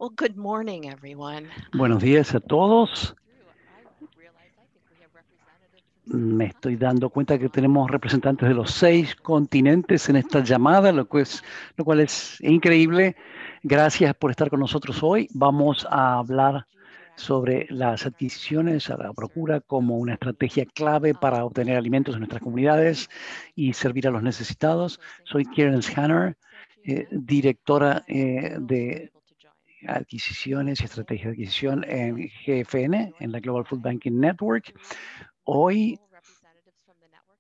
Well, good morning, everyone. Buenos días a todos. Me estoy dando cuenta que tenemos representantes de los 6 continentes en esta llamada, lo cual es increíble. Gracias por estar con nosotros hoy. Vamos a hablar sobre las adquisiciones a la procura como una estrategia clave para obtener alimentos en nuestras comunidades y servir a los necesitados. Soy Karen Shanner, directora de adquisiciones y estrategia de adquisición en GFN, en la Global Food Banking Network. Hoy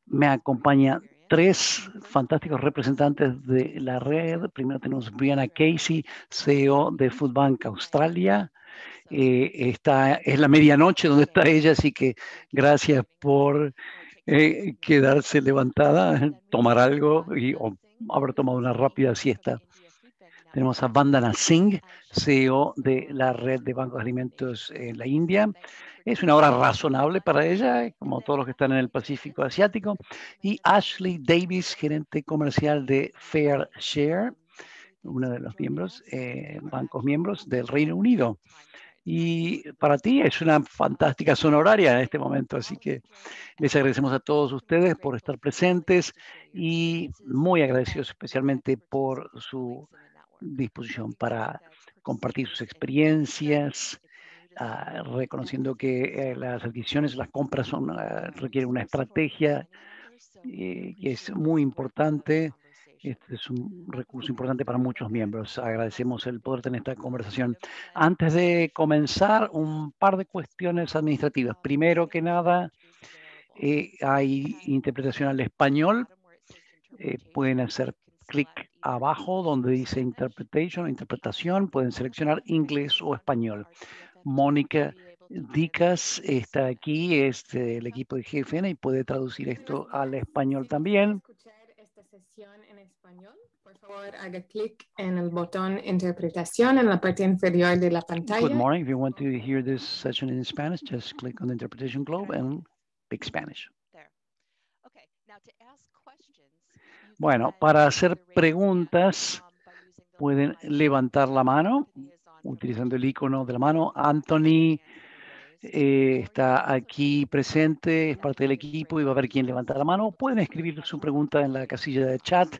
me acompañan 3 fantásticos representantes de la red. Primero tenemos Brianna Casey, CEO de Food Bank Australia. Es la medianoche donde está ella, así que gracias por quedarse levantada, tomar algo o haber tomado una rápida siesta. Tenemos a Vandana Singh, CEO de la red de bancos de alimentos en la India. Es una hora razonable para ella, como todos los que están en el Pacífico Asiático. Y Ashley Davis, gerente comercial de Fair Share, uno de los miembros, bancos miembros del Reino Unido. Y para ti es una fantástica zona horaria en este momento, así que les agradecemos a todos ustedes por estar presentes y muy agradecidos especialmente por su disposición para compartir sus experiencias, reconociendo que las adquisiciones, las compras requieren una estrategia que es muy importante. Este es un recurso importante para muchos miembros. Agradecemos el poder tener esta conversación. Antes de comenzar, un par de cuestiones administrativas. Primero que nada, hay interpretación al español. Pueden hacer clic abajo donde dice interpretación. Pueden seleccionar inglés o español. Mónica Dicas está aquí, es del equipo de GFN y puede traducir esto al español también. Escuchar esta sesión en español, por favor haga clic en el botón interpretación en la parte inferior de la pantalla. Good morning. If you want to hear this session in Spanish, just click on the interpretation globe and pick Spanish. Bueno, para hacer preguntas pueden levantar la mano utilizando el icono de la mano. Anthony está aquí presente, es parte del equipo y va a ver quién levanta la mano. Pueden escribir su pregunta en la casilla de chat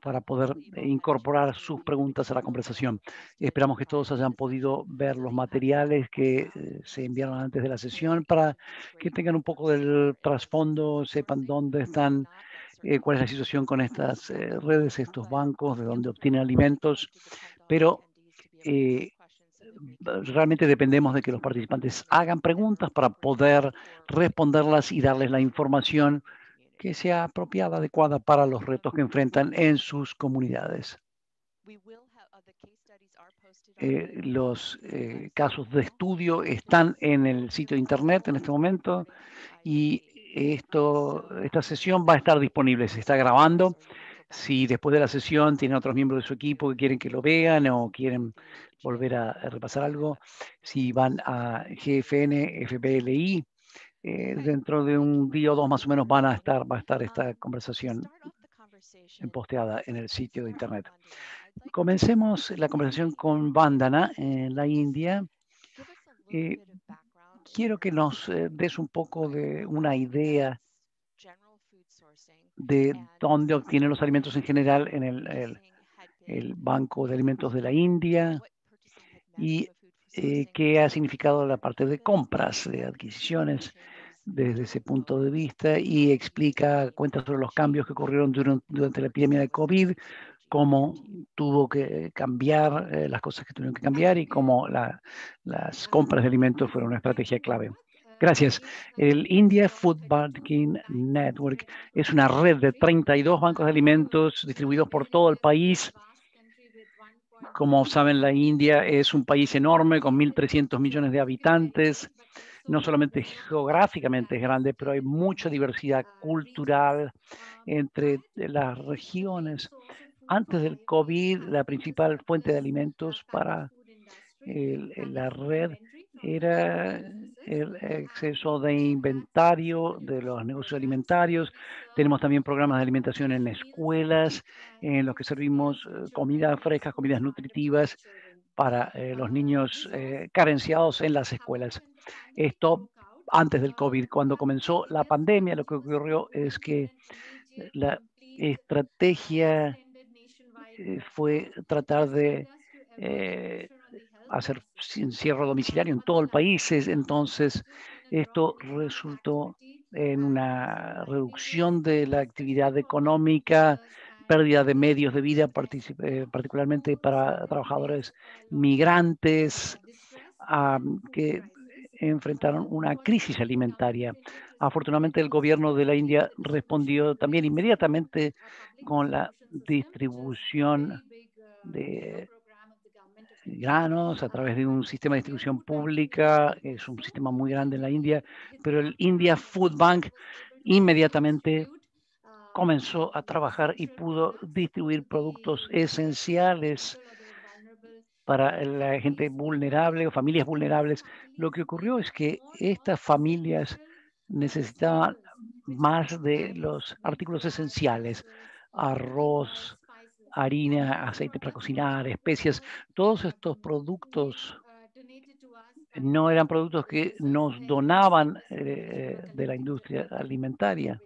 para poder incorporar sus preguntas a la conversación. Esperamos que todos hayan podido ver los materiales que se enviaron antes de la sesión para que tengan un poco del trasfondo, sepan dónde están, cuál es la situación con estas redes, estos bancos, de dónde obtienen alimentos, pero realmente dependemos de que los participantes hagan preguntas para poder responderlas y darles la información que sea apropiada, adecuada para los retos que enfrentan en sus comunidades. Los casos de estudio están en el sitio de internet en este momento y esta sesión va a estar disponible, se está grabando. Si después de la sesión tienen otros miembros de su equipo que quieren que lo vean o quieren volver a repasar algo, si van a GFN, FBLI, dentro de un día o dos más o menos va a estar esta conversación posteada en el sitio de internet. Comencemos la conversación con Vandana en la India. Quiero que nos des un poco de una idea de dónde obtienen los alimentos en general en el Banco de Alimentos de la India y qué ha significado la parte de compras, de adquisiciones desde ese punto de vista y cuenta sobre los cambios que ocurrieron durante la epidemia de COVID, cómo tuvo que cambiar, las cosas que tuvieron que cambiar y cómo las compras de alimentos fueron una estrategia clave. Gracias. El India Food Banking Network es una red de 32 bancos de alimentos distribuidos por todo el país. Como saben, la India es un país enorme con 1.300 millones de habitantes. No solamente geográficamente es grande, pero hay mucha diversidad cultural entre las regiones. Antes del COVID, la principal fuente de alimentos para la red era el exceso de inventario de los negocios alimentarios. Tenemos también programas de alimentación en escuelas, en los que servimos comidas frescas, comidas nutritivas para los niños carenciados en las escuelas. Esto antes del COVID. Cuando comenzó la pandemia, lo que ocurrió es que la estrategia fue tratar de hacer encierro domiciliario en todo el país. Entonces, esto resultó en una reducción de la actividad económica, pérdida de medios de vida, particularmente para trabajadores migrantes que enfrentaron una crisis alimentaria. Afortunadamente, el gobierno de la India respondió también inmediatamente con la distribución de granos a través de un sistema de distribución pública. Es un sistema muy grande en la India, pero el India Food Bank inmediatamente comenzó a trabajar y pudo distribuir productos esenciales para la gente vulnerable o familias vulnerables. Lo que ocurrió es que estas familias necesitaban más de los artículos esenciales: arroz, harina, aceite para cocinar, especias. Todos estos productos no eran productos que nos donaban de la industria alimentaria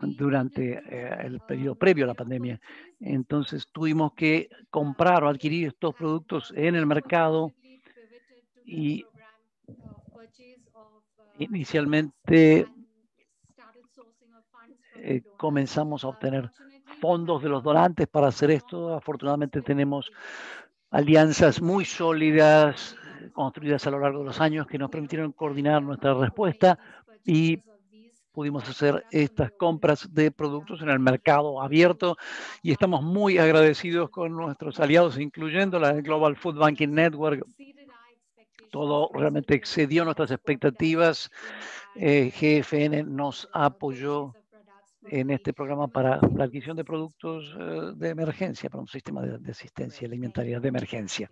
durante el periodo previo a la pandemia. Entonces tuvimos que comprar o adquirir estos productos en el mercado y inicialmente comenzamos a obtener fondos de los donantes para hacer esto. Afortunadamente tenemos alianzas muy sólidas construidas a lo largo de los años que nos permitieron coordinar nuestra respuesta y pudimos hacer estas compras de productos en el mercado abierto, y estamos muy agradecidos con nuestros aliados, incluyendo la Global Food Banking Network. Todo realmente excedió nuestras expectativas. GFN nos apoyó en este programa para la adquisición de productos de emergencia, para un sistema de asistencia alimentaria de emergencia.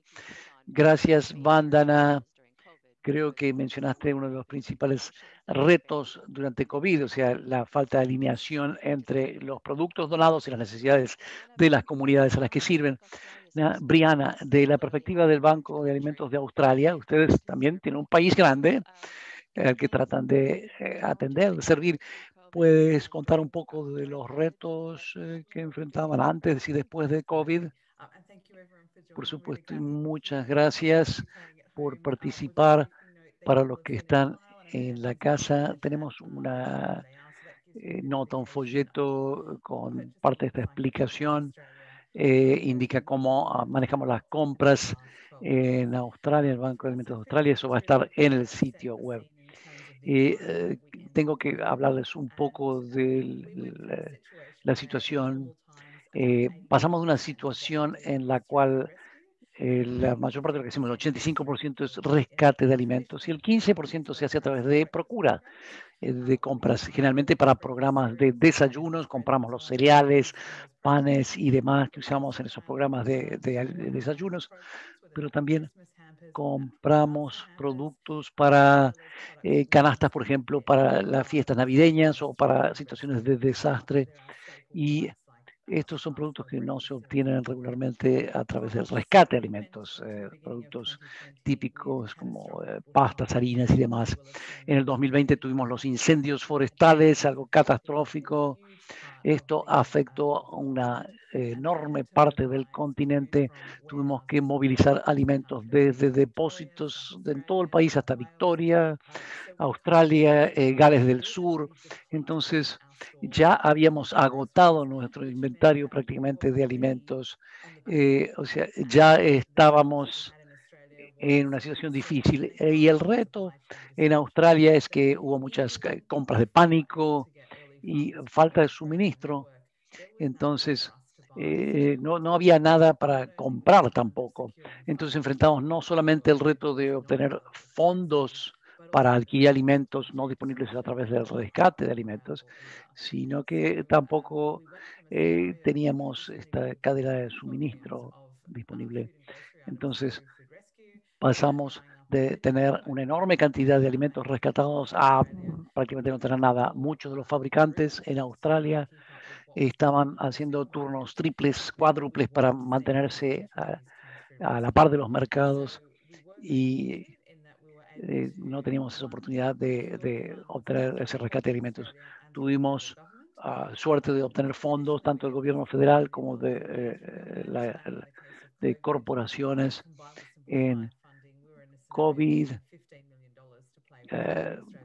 Gracias, Vandana. Creo que mencionaste uno de los principales retos durante COVID, o sea, la falta de alineación entre los productos donados y las necesidades de las comunidades a las que sirven. Brianna, de la perspectiva del Banco de Alimentos de Australia, ustedes también tienen un país grande al que tratan de atender, de servir. ¿Puedes contar un poco de los retos que enfrentaban antes y después de COVID? Por supuesto, y muchas gracias por participar. Para los que están en la casa, tenemos una nota, un folleto con parte de esta explicación. Indica cómo manejamos las compras en Australia, el Banco de Alimentos de Australia. Eso va a estar en el sitio web. Tengo que hablarles un poco de la situación. Pasamos de una situación en la cual la mayor parte de lo que hacemos, el 85% es rescate de alimentos y el 15% se hace a través de procura de compras, generalmente para programas de desayunos. Compramos los cereales, panes y demás que usamos en esos programas de desayunos, pero también compramos productos para canastas, por ejemplo, para las fiestas navideñas o para situaciones de desastre. Y estos son productos que no se obtienen regularmente a través del rescate de alimentos, productos típicos como pastas, harinas y demás. En el 2020 tuvimos los incendios forestales, algo catastrófico. Esto afectó a una enorme parte del continente. Tuvimos que movilizar alimentos desde depósitos en todo el país hasta Victoria, Australia, Gales del Sur. Entonces, ya habíamos agotado nuestro inventario prácticamente de alimentos. O sea, ya estábamos en una situación difícil. Y el reto en Australia es que hubo muchas compras de pánico y falta de suministro. Entonces, no había nada para comprar tampoco. Entonces enfrentamos no solamente el reto de obtener fondos para adquirir alimentos no disponibles a través del rescate de alimentos, sino que tampoco teníamos esta cadena de suministro disponible. Entonces, pasamos de tener una enorme cantidad de alimentos rescatados a prácticamente no tener nada. Muchos de los fabricantes en Australia estaban haciendo turnos triples, cuádruples para mantenerse a la par de los mercados y no teníamos esa oportunidad de obtener ese rescate de alimentos. Tuvimos suerte de obtener fondos tanto del gobierno federal como de corporaciones en COVID.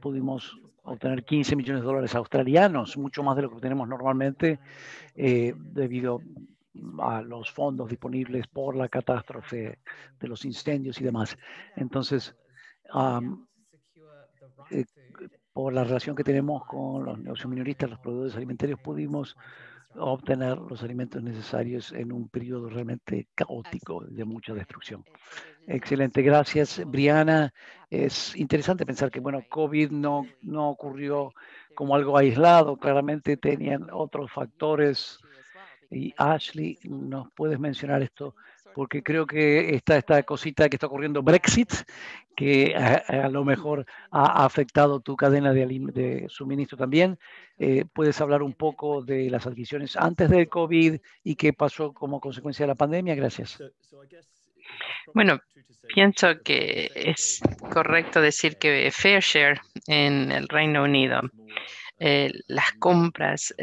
Pudimos obtener 15 millones de dólares australianos, mucho más de lo que obtenemos normalmente, debido a los fondos disponibles por la catástrofe de los incendios y demás. Entonces, por la relación que tenemos con los negocios minoristas, los proveedores alimentarios, pudimos obtener los alimentos necesarios en un periodo realmente caótico de mucha destrucción. Excelente, gracias, Briana. Es interesante pensar que, bueno, COVID no ocurrió como algo aislado, claramente tenían otros factores. Y Ashley, ¿nos puedes mencionar esto? Porque creo que esta cosita que está ocurriendo, Brexit, que a lo mejor ha afectado tu cadena de suministro también. ¿Puedes hablar un poco de las adquisiciones antes del COVID y qué pasó como consecuencia de la pandemia? Gracias. Bueno, pienso que es correcto decir que FareShare en el Reino Unido, las compras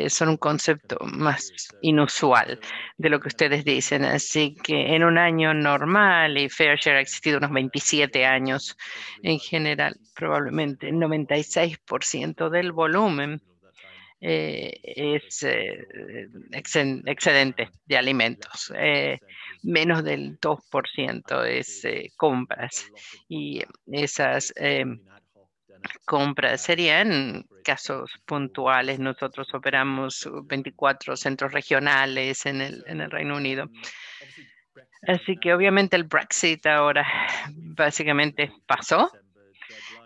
son un concepto más inusual de lo que ustedes dicen. Así que en un año normal, y FareShare ha existido unos 27 años, en general, probablemente el 96% del volumen es excedente de alimentos. Menos del 2% es compras. Y esas compras serían casos puntuales. Nosotros operamos 24 centros regionales en el Reino Unido. Así que obviamente el Brexit ahora básicamente pasó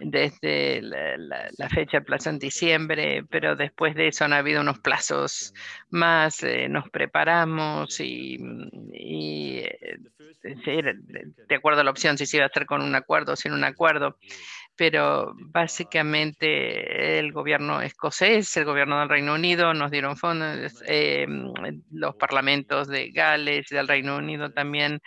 desde la fecha de plazo en diciembre, pero después de eso han habido unos plazos más, nos preparamos y de acuerdo a la opción si se iba a hacer con un acuerdo o sin un acuerdo. Pero básicamente el gobierno escocés, el gobierno del Reino Unido nos dieron fondos, los parlamentos de Gales y del Reino Unido también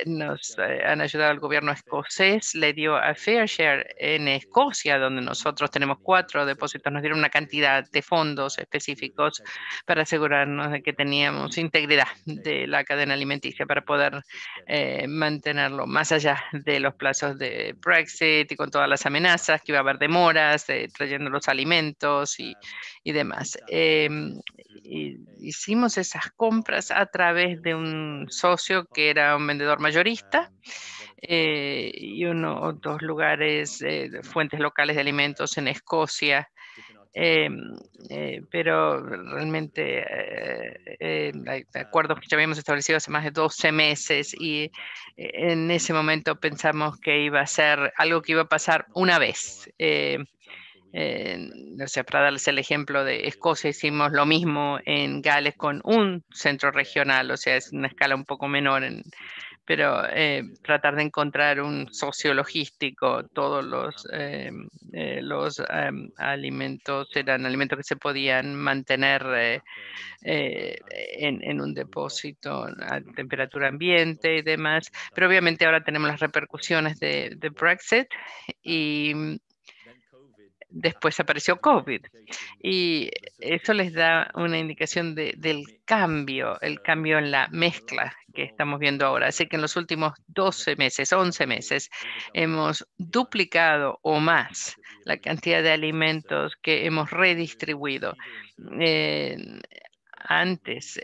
nos han ayudado. Al gobierno escocés le dio a FareShare en Escocia, donde nosotros tenemos 4 depósitos, nos dieron una cantidad de fondos específicos para asegurarnos de que teníamos integridad de la cadena alimenticia para poder mantenerlo más allá de los plazos de Brexit y con todas las amenazas que iba a haber demoras trayendo los alimentos y demás. Hicimos esas compras a través de un socio que era un vendedor mayorista y uno o dos lugares, fuentes locales de alimentos en Escocia. Pero realmente hay acuerdos que ya habíamos establecido hace más de 12 meses y en ese momento pensamos que iba a ser algo que iba a pasar una vez. O sea, para darles el ejemplo de Escocia, hicimos lo mismo en Gales con un centro regional, o sea, es una escala un poco menor pero tratar de encontrar un socio logístico. Todos los alimentos eran alimentos que se podían mantener en un depósito a temperatura ambiente y demás. Pero obviamente ahora tenemos las repercusiones de Brexit y después apareció COVID y eso les da una indicación del cambio, el cambio en la mezcla que estamos viendo ahora. Así que en los últimos 12 meses, 11 meses, hemos duplicado o más la cantidad de alimentos que hemos redistribuido. Antes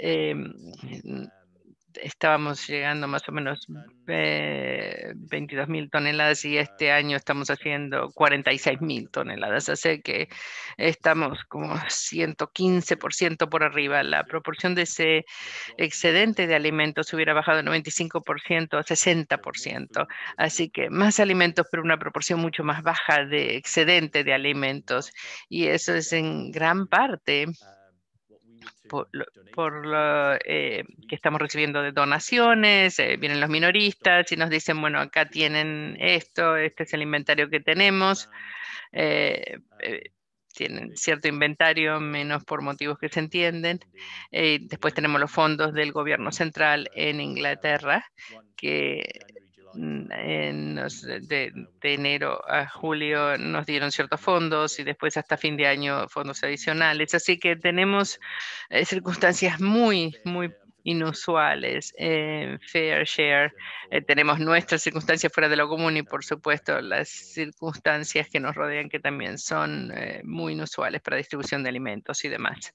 estábamos llegando más o menos 22.000 toneladas y este año estamos haciendo 46.000 toneladas. Así que estamos como 115% por arriba. La proporción de ese excedente de alimentos hubiera bajado de 95% a 60%. Así que más alimentos, pero una proporción mucho más baja de excedente de alimentos. Y eso es en gran parte por lo que estamos recibiendo de donaciones, vienen los minoristas y nos dicen, bueno, acá tienen esto, este es el inventario que tenemos. tienen cierto inventario, menos por motivos que se entienden. Después tenemos los fondos del gobierno central en Inglaterra, que de enero a julio nos dieron ciertos fondos y después hasta fin de año fondos adicionales. Así que tenemos circunstancias muy inusuales. Fair Share, tenemos nuestras circunstancias fuera de lo común y por supuesto las circunstancias que nos rodean que también son muy inusuales para distribución de alimentos y demás.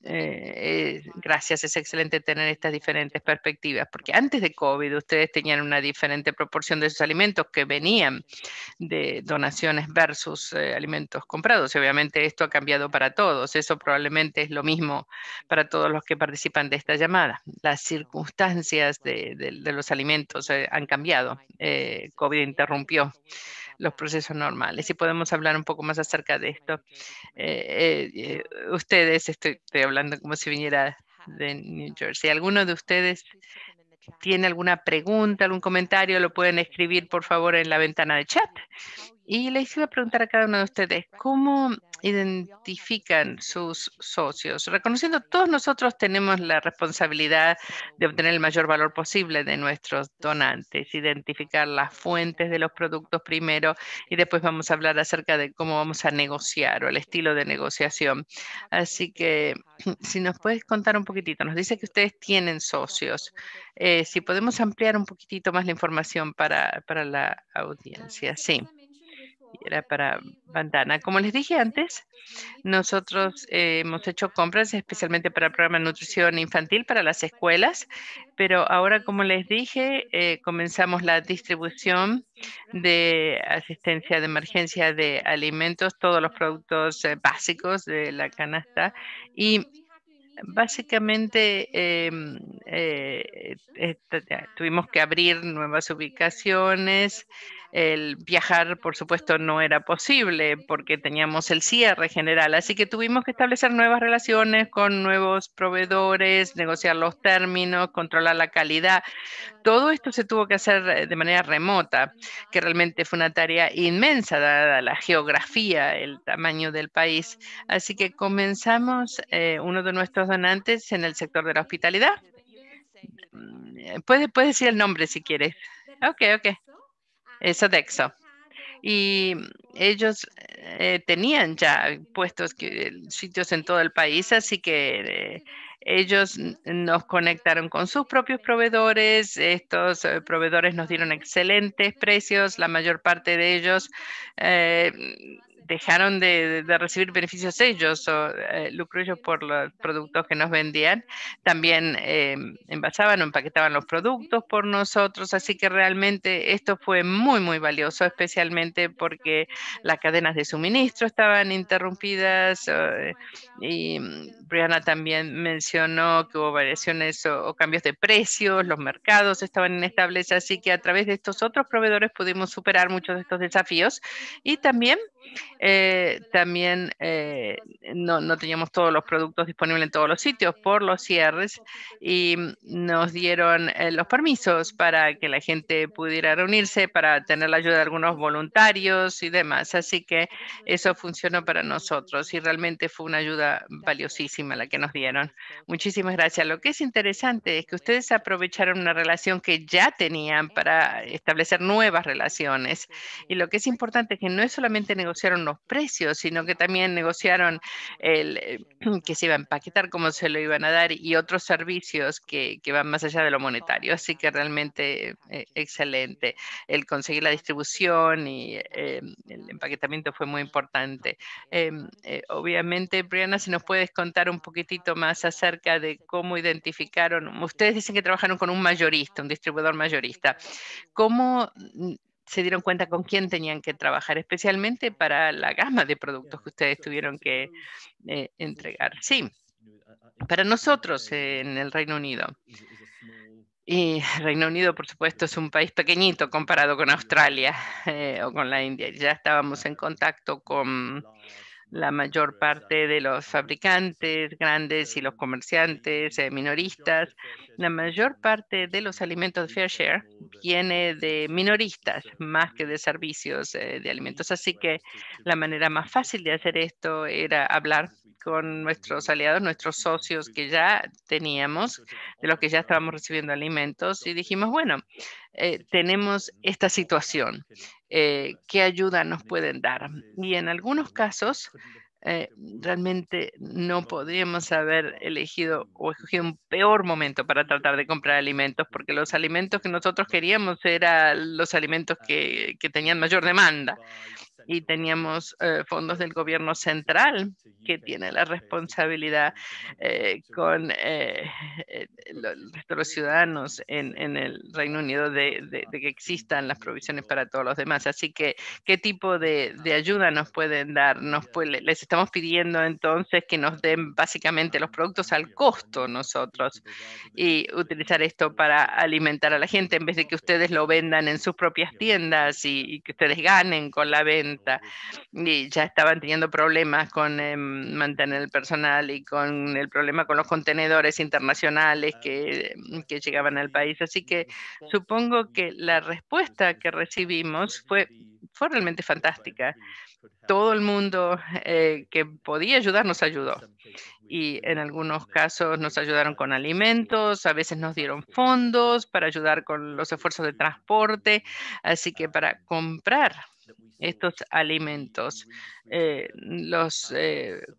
Gracias, es excelente tener estas diferentes perspectivas, porque antes de COVID ustedes tenían una diferente proporción de sus alimentos que venían de donaciones versus alimentos comprados. Y obviamente esto ha cambiado para todos. Eso probablemente es lo mismo para todos los que participan de esta llamada. Las circunstancias de los alimentos han cambiado. COVID interrumpió los procesos normales. Y podemos hablar un poco más acerca de esto. Ustedes, estoy hablando como si viniera de New Jersey. ¿Alguno de ustedes tiene alguna pregunta, algún comentario? Lo pueden escribir, por favor, en la ventana de chat. Y les iba a preguntar a cada uno de ustedes, ¿cómo identifican sus socios? Reconociendo todos nosotros tenemos la responsabilidad de obtener el mayor valor posible de nuestros donantes, identificar las fuentes de los productos primero y después vamos a hablar acerca de cómo vamos a negociar o el estilo de negociación. Así que si nos puedes contar un poquitito, nos dice que ustedes tienen socios. Si podemos ampliar un poquitito más la información para la audiencia. Sí. Era para Bandana. Como les dije antes, nosotros hemos hecho compras especialmente para el programa de nutrición infantil para las escuelas, pero ahora, como les dije, comenzamos la distribución de asistencia de emergencia de alimentos, todos los productos básicos de la canasta y básicamente tuvimos que abrir nuevas ubicaciones. El viajar, por supuesto, no era posible porque teníamos el cierre general, así que tuvimos que establecer nuevas relaciones con nuevos proveedores, negociar los términos, controlar la calidad. Todo esto se tuvo que hacer de manera remota, que realmente fue una tarea inmensa dada la geografía, el tamaño del país. Así que comenzamos uno de nuestros donantes en el sector de la hospitalidad. Puedes decir el nombre si quieres. Ok. Es Sodexo. Y ellos tenían ya puestos sitios en todo el país, así que ellos nos conectaron con sus propios proveedores. Estos proveedores nos dieron excelentes precios. La mayor parte de ellos dejaron de recibir beneficios ellos o lucro ellos por los productos que nos vendían. También envasaban o empaquetaban los productos por nosotros, así que realmente esto fue muy valioso, especialmente porque las cadenas de suministro estaban interrumpidas y Brianna también mencionó que hubo variaciones o cambios de precios, los mercados estaban inestables, así que a través de estos otros proveedores pudimos superar muchos de estos desafíos y también no teníamos todos los productos disponibles en todos los sitios por los cierres y nos dieron los permisos para que la gente pudiera reunirse, para tener la ayuda de algunos voluntarios y demás. Así que eso funcionó para nosotros y realmente fue una ayuda valiosísima la que nos dieron. Muchísimas gracias. Lo que es interesante es que ustedes aprovecharon una relación que ya tenían para establecer nuevas relaciones. Y lo que es importante es que no es solamente negociaron los precios, sino que también negociaron que se iba a empaquetar, cómo se lo iban a dar y otros servicios que van más allá de lo monetario. Así que realmente excelente. El conseguir la distribución y el empaquetamiento fue muy importante. Obviamente, Brianna, si nos puedes contar un poquitito más acerca de cómo identificaron, ustedes dicen que trabajaron con un mayorista, un distribuidor mayorista. ¿Cómo se dieron cuenta con quién tenían que trabajar, especialmente para la gama de productos que ustedes tuvieron que entregar? Sí, para nosotros en el Reino Unido. Y Reino Unido, por supuesto, es un país pequeñito comparado con Australia o con la India. Ya estábamos en contacto con la mayor parte de los fabricantes grandes y los comerciantes minoristas, la mayor parte de los alimentos de Fair Share viene de minoristas más que de servicios de alimentos. Así que la manera más fácil de hacer esto era hablar con nuestros aliados, nuestros socios que ya teníamos, de los que ya estábamos recibiendo alimentos, y dijimos, bueno, tenemos esta situación, ¿qué ayuda nos pueden dar? Y en algunos casos, realmente no podríamos haber elegido o escogido un peor momento para tratar de comprar alimentos, porque los alimentos que nosotros queríamos eran los alimentos que tenían mayor demanda. Y teníamos fondos del gobierno central que tiene la responsabilidad con el resto de los ciudadanos en el Reino Unido de que existan las provisiones para todos los demás. Así que, ¿qué tipo de ayuda nos pueden dar? Les estamos pidiendo entonces que nos den básicamente los productos al costo nosotros y utilizar esto para alimentar a la gente en vez de que ustedes lo vendan en sus propias tiendas y que ustedes ganen con la venta. Y ya estaban teniendo problemas con mantener el personal y con el problema con los contenedores internacionales que llegaban al país. Así que supongo que la respuesta que recibimos fue realmente fantástica. Todo el mundo que podía ayudar nos ayudó. Y en algunos casos nos ayudaron con alimentos, a veces nos dieron fondos para ayudar con los esfuerzos de transporte. Así que para comprar estos alimentos, los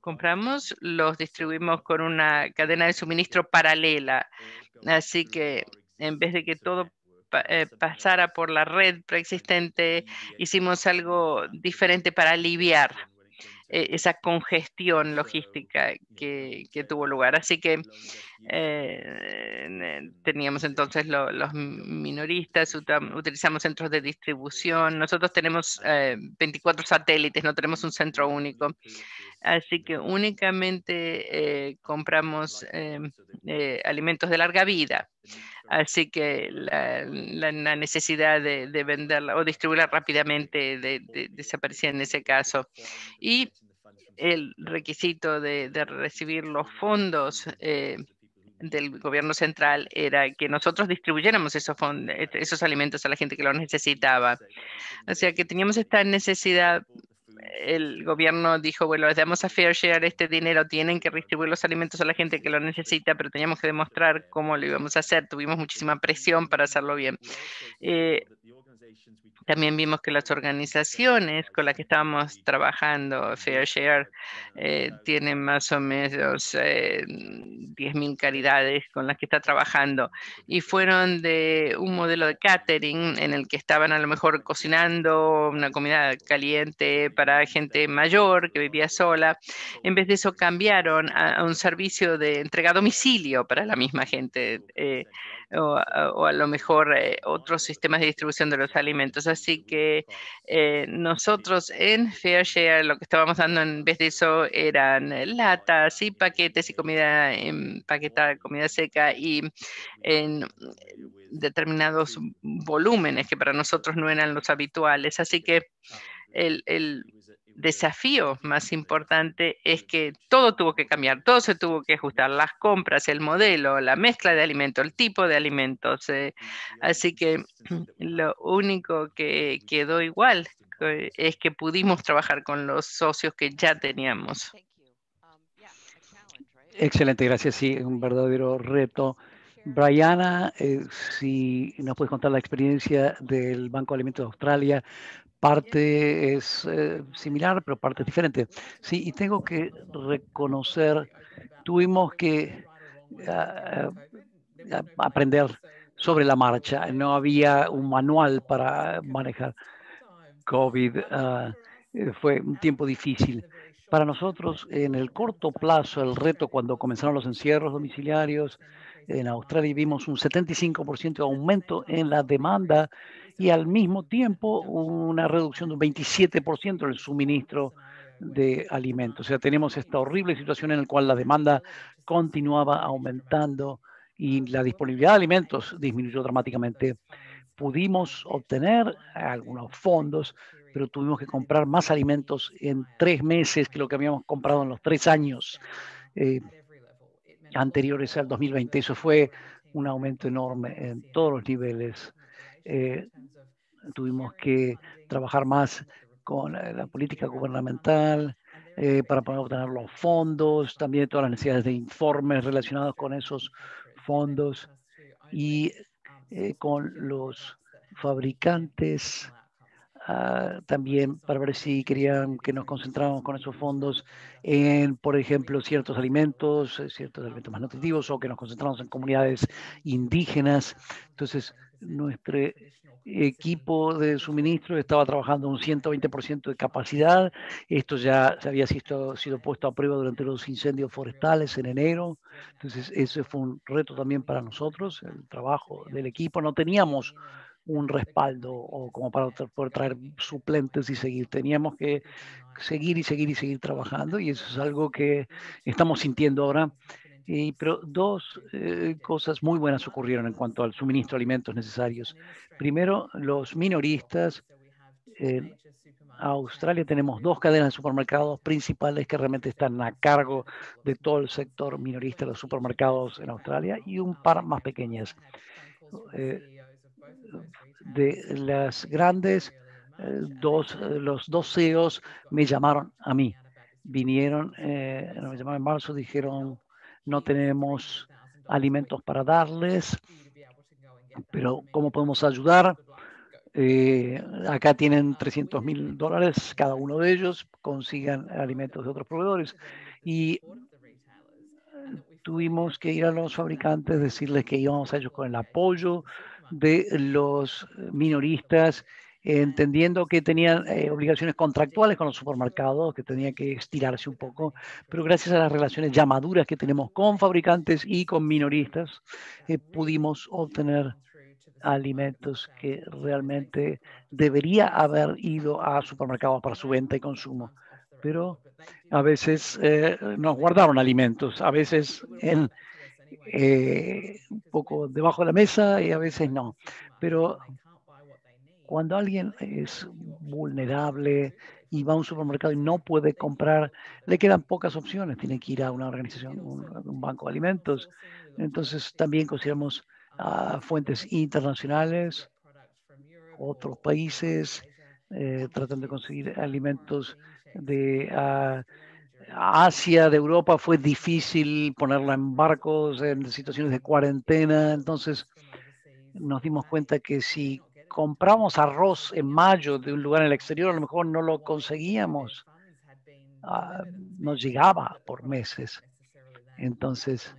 compramos, los distribuimos con una cadena de suministro paralela. Así que en vez de que todo pasara por la red preexistente, hicimos algo diferente para aliviar esa congestión logística que tuvo lugar. Así que teníamos entonces los minoristas, utilizamos centros de distribución. Nosotros tenemos 24 satélites, no tenemos un centro único. Así que únicamente compramos alimentos de larga vida. Así que la necesidad de venderla o distribuirla rápidamente desaparecía en ese caso. Y el requisito de recibir los fondos del gobierno central era que nosotros distribuyéramos esos alimentos a la gente que lo necesitaba. O sea que teníamos esta necesidad. El gobierno dijo, bueno, les damos a Fair Share este dinero, tienen que distribuir los alimentos a la gente que lo necesita, pero teníamos que demostrar cómo lo íbamos a hacer. Tuvimos muchísima presión para hacerlo bien. También vimos que las organizaciones con las que estábamos trabajando, Fair Share, tienen más o menos 10.000 caridades con las que está trabajando y fueron de un modelo de catering en el que estaban a lo mejor cocinando una comida caliente para gente mayor que vivía sola. En vez de eso cambiaron a un servicio de entrega a domicilio para la misma gente. O a lo mejor otros sistemas de distribución de los alimentos. Así que nosotros en Fair Share lo que estábamos dando en vez de eso eran latas y paquetes y comida empaquetada, comida seca y en determinados volúmenes que para nosotros no eran los habituales. Así que el desafío más importante es que todo tuvo que cambiar, todo se tuvo que ajustar, las compras, el modelo, la mezcla de alimentos, el tipo de alimentos. Así que lo único que quedó igual es que pudimos trabajar con los socios que ya teníamos. Excelente, gracias. Sí, es un verdadero reto. Brianna, si nos puedes contar la experiencia del Banco de Alimentos de Australia. Parte es similar, pero parte es diferente. Sí, y tengo que reconocer, tuvimos que aprender sobre la marcha. No había un manual para manejar COVID. Fue un tiempo difícil. Para nosotros, en el corto plazo, el reto cuando comenzaron los encierros domiciliarios, en Australia vimos un 75% de aumento en la demanda y al mismo tiempo una reducción de un 27% en el suministro de alimentos. O sea, tenemos esta horrible situación en la cual la demanda continuaba aumentando y la disponibilidad de alimentos disminuyó dramáticamente. Pudimos obtener algunos fondos, pero tuvimos que comprar más alimentos en 3 meses que lo que habíamos comprado en los 3 años anteriores al 2020. Eso fue un aumento enorme en todos los niveles. Tuvimos que trabajar más con la política gubernamental para poder obtener los fondos, también todas las necesidades de informes relacionados con esos fondos y con los fabricantes también para ver si querían que nos concentráramos con esos fondos en, por ejemplo, ciertos alimentos más nutritivos, o que nos concentramos en comunidades indígenas. Entonces, nuestro equipo de suministro estaba trabajando un 120% de capacidad. Esto ya se había sido puesto a prueba durante los incendios forestales en enero. Entonces, ese fue un reto también para nosotros, el trabajo del equipo. No teníamos un respaldo o como para poder traer suplentes y seguir. Teníamos que seguir y seguir y seguir trabajando, y eso es algo que estamos sintiendo ahora. Pero dos cosas muy buenas ocurrieron en cuanto al suministro de alimentos necesarios. Primero, los minoristas. En Australia tenemos 2 cadenas de supermercados principales que realmente están a cargo de todo el sector minorista de los supermercados en Australia, y un par más pequeñas. De las grandes, los 2 CEOs me llamaron a mí. Vinieron, me llamaron en marzo, dijeron, no tenemos alimentos para darles, pero ¿cómo podemos ayudar? Acá tienen $300,000 cada uno de ellos, consigan alimentos de otros proveedores. Y tuvimos que ir a los fabricantes, decirles que íbamos a ellos con el apoyo de los minoristas, entendiendo que tenían obligaciones contractuales con los supermercados, que tenían que estirarse un poco, pero gracias a las relaciones ya maduras que tenemos con fabricantes y con minoristas, pudimos obtener alimentos que realmente debería haber ido a supermercados para su venta y consumo. Pero a veces nos guardaron alimentos, a veces un poco debajo de la mesa y a veces no. Pero cuando alguien es vulnerable y va a un supermercado y no puede comprar, le quedan pocas opciones. Tiene que ir a una organización, un banco de alimentos. Entonces también consideramos fuentes internacionales, otros países, tratando de conseguir alimentos de Asia, de Europa. Fue difícil ponerla en barcos, en situaciones de cuarentena. Entonces nos dimos cuenta que si compramos arroz en mayo de un lugar en el exterior, a lo mejor no lo conseguíamos, no llegaba por meses. Entonces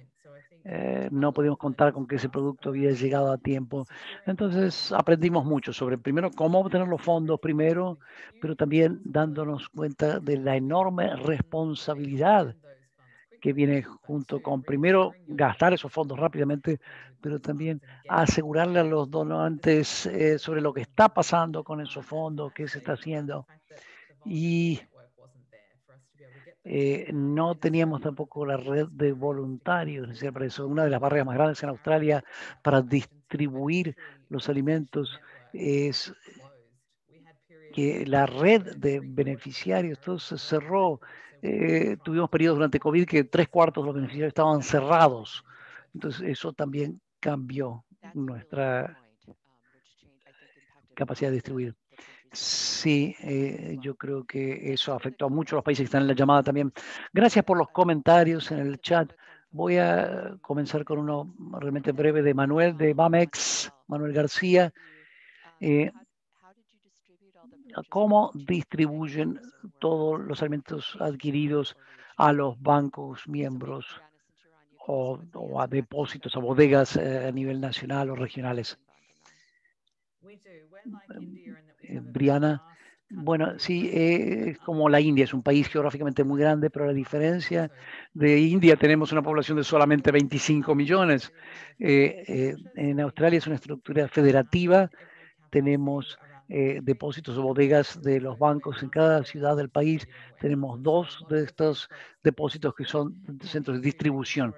no podíamos contar con que ese producto había llegado a tiempo. Entonces aprendimos mucho sobre, primero, cómo obtener los fondos primero, pero también dándonos cuenta de la enorme responsabilidad que viene junto con, primero, gastar esos fondos rápidamente, pero también asegurarle a los donantes sobre lo que está pasando con esos fondos, qué se está haciendo. Y no teníamos tampoco la red de voluntarios, es decir, para eso una de las barreras más grandes en Australia para distribuir los alimentos es que la red de beneficiarios, todo se cerró. Tuvimos periodos durante COVID que 3/4 de los beneficiarios estaban cerrados. Entonces eso también cambió nuestra capacidad de distribuir. Sí, yo creo que eso afectó a muchos los países que están en la llamada también. Gracias por los comentarios en el chat. Voy a comenzar con uno realmente breve de Manuel, de BAMEX, Manuel García. ¿Cómo distribuyen todos los alimentos adquiridos a los bancos miembros o a depósitos, a bodegas a nivel nacional o regionales? Briana, bueno, sí, es como la India, es un país geográficamente muy grande, pero la diferencia de India, tenemos una población de solamente 25 millones. En Australia es una estructura federativa, tenemos depósitos o bodegas de los bancos en cada ciudad del país. Tenemos 2 de estos depósitos que son centros de distribución.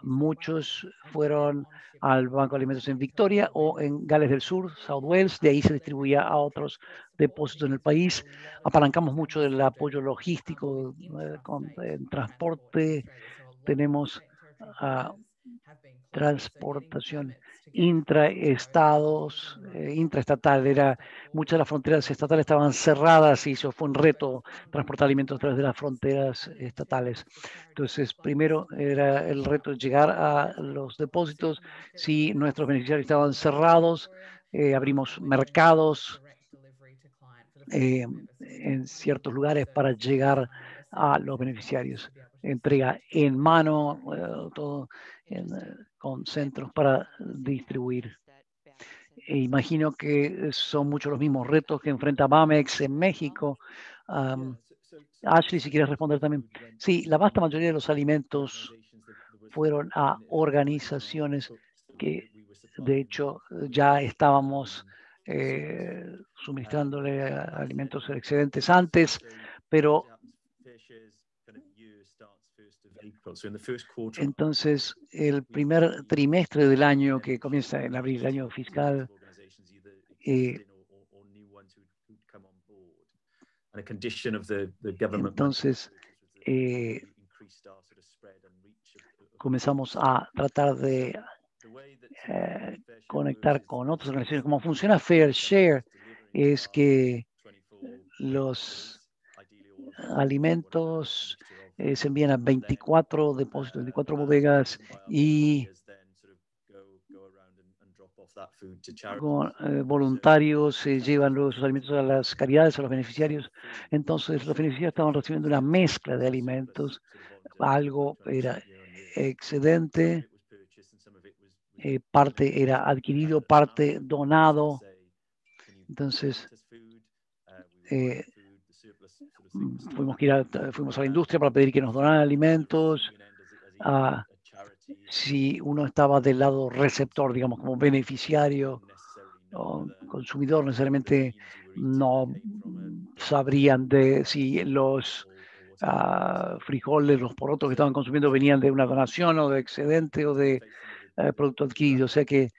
Muchos fueron al Banco de Alimentos en Victoria o en Gales del Sur, South Wales. De ahí se distribuía a otros depósitos en el país. Apalancamos mucho del apoyo logístico con transporte. Tenemos transportación intraestados, intraestatal. Muchas de las fronteras estatales estaban cerradas y eso fue un reto, transportar alimentos a través de las fronteras estatales. Entonces, primero era el reto de llegar a los depósitos. Si nuestros beneficiarios estaban cerrados, abrimos mercados en ciertos lugares para llegar a los beneficiarios. Entrega en mano, todo con centros para distribuir. Imagino que son muchos los mismos retos que enfrenta Bamex en México. Ashley, si quieres responder también. Sí, la vasta mayoría de los alimentos fueron a organizaciones que, de hecho, ya estábamos suministrándole alimentos excedentes antes, pero entonces el primer trimestre del año, que comienza en abril, el año fiscal, entonces comenzamos a tratar de conectar con otras organizaciones. Como funciona Fair Share es que los alimentos se envían a 24 depósitos, 24 bodegas y con, voluntarios se llevan los alimentos a las caridades, a los beneficiarios. Entonces los beneficiarios estaban recibiendo una mezcla de alimentos. Algo era excedente, parte era adquirido, parte donado. Entonces, fuimos a la industria para pedir que nos donaran alimentos. Si uno estaba del lado receptor, digamos, como beneficiario o consumidor, necesariamente no sabrían de si los frijoles, los porotos que estaban consumiendo venían de una donación o de excedente o de producto adquirido. O sea que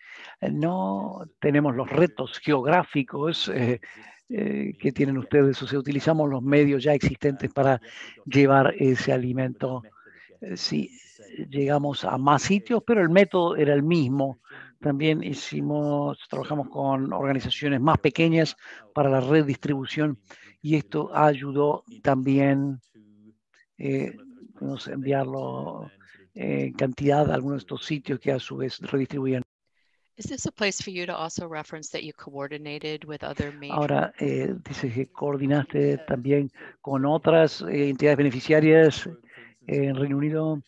no tenemos los retos geográficos que tienen ustedes. O sea, utilizamos los medios ya existentes para llevar ese alimento. Sí, llegamos a más sitios, pero el método era el mismo. También trabajamos con organizaciones más pequeñas para la redistribución y esto ayudó también enviarlo en cantidad a algunos de estos sitios que a su vez redistribuían. Ahora, dice que coordinaste también con otras entidades beneficiarias en Reino Unido.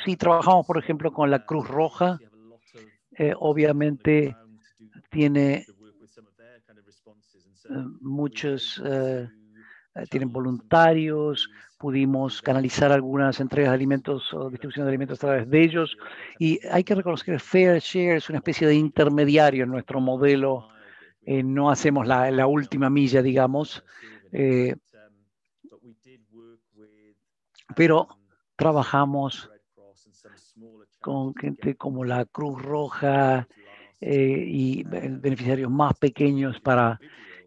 Sí, trabajamos, por ejemplo, con la Cruz Roja. Obviamente tiene muchos, tienen voluntarios, pudimos canalizar algunas entregas de alimentos o distribución de alimentos a través de ellos. Y hay que reconocer que Fair Share es una especie de intermediario en nuestro modelo. No hacemos la última milla, digamos, pero trabajamos con gente como la Cruz Roja y beneficiarios más pequeños para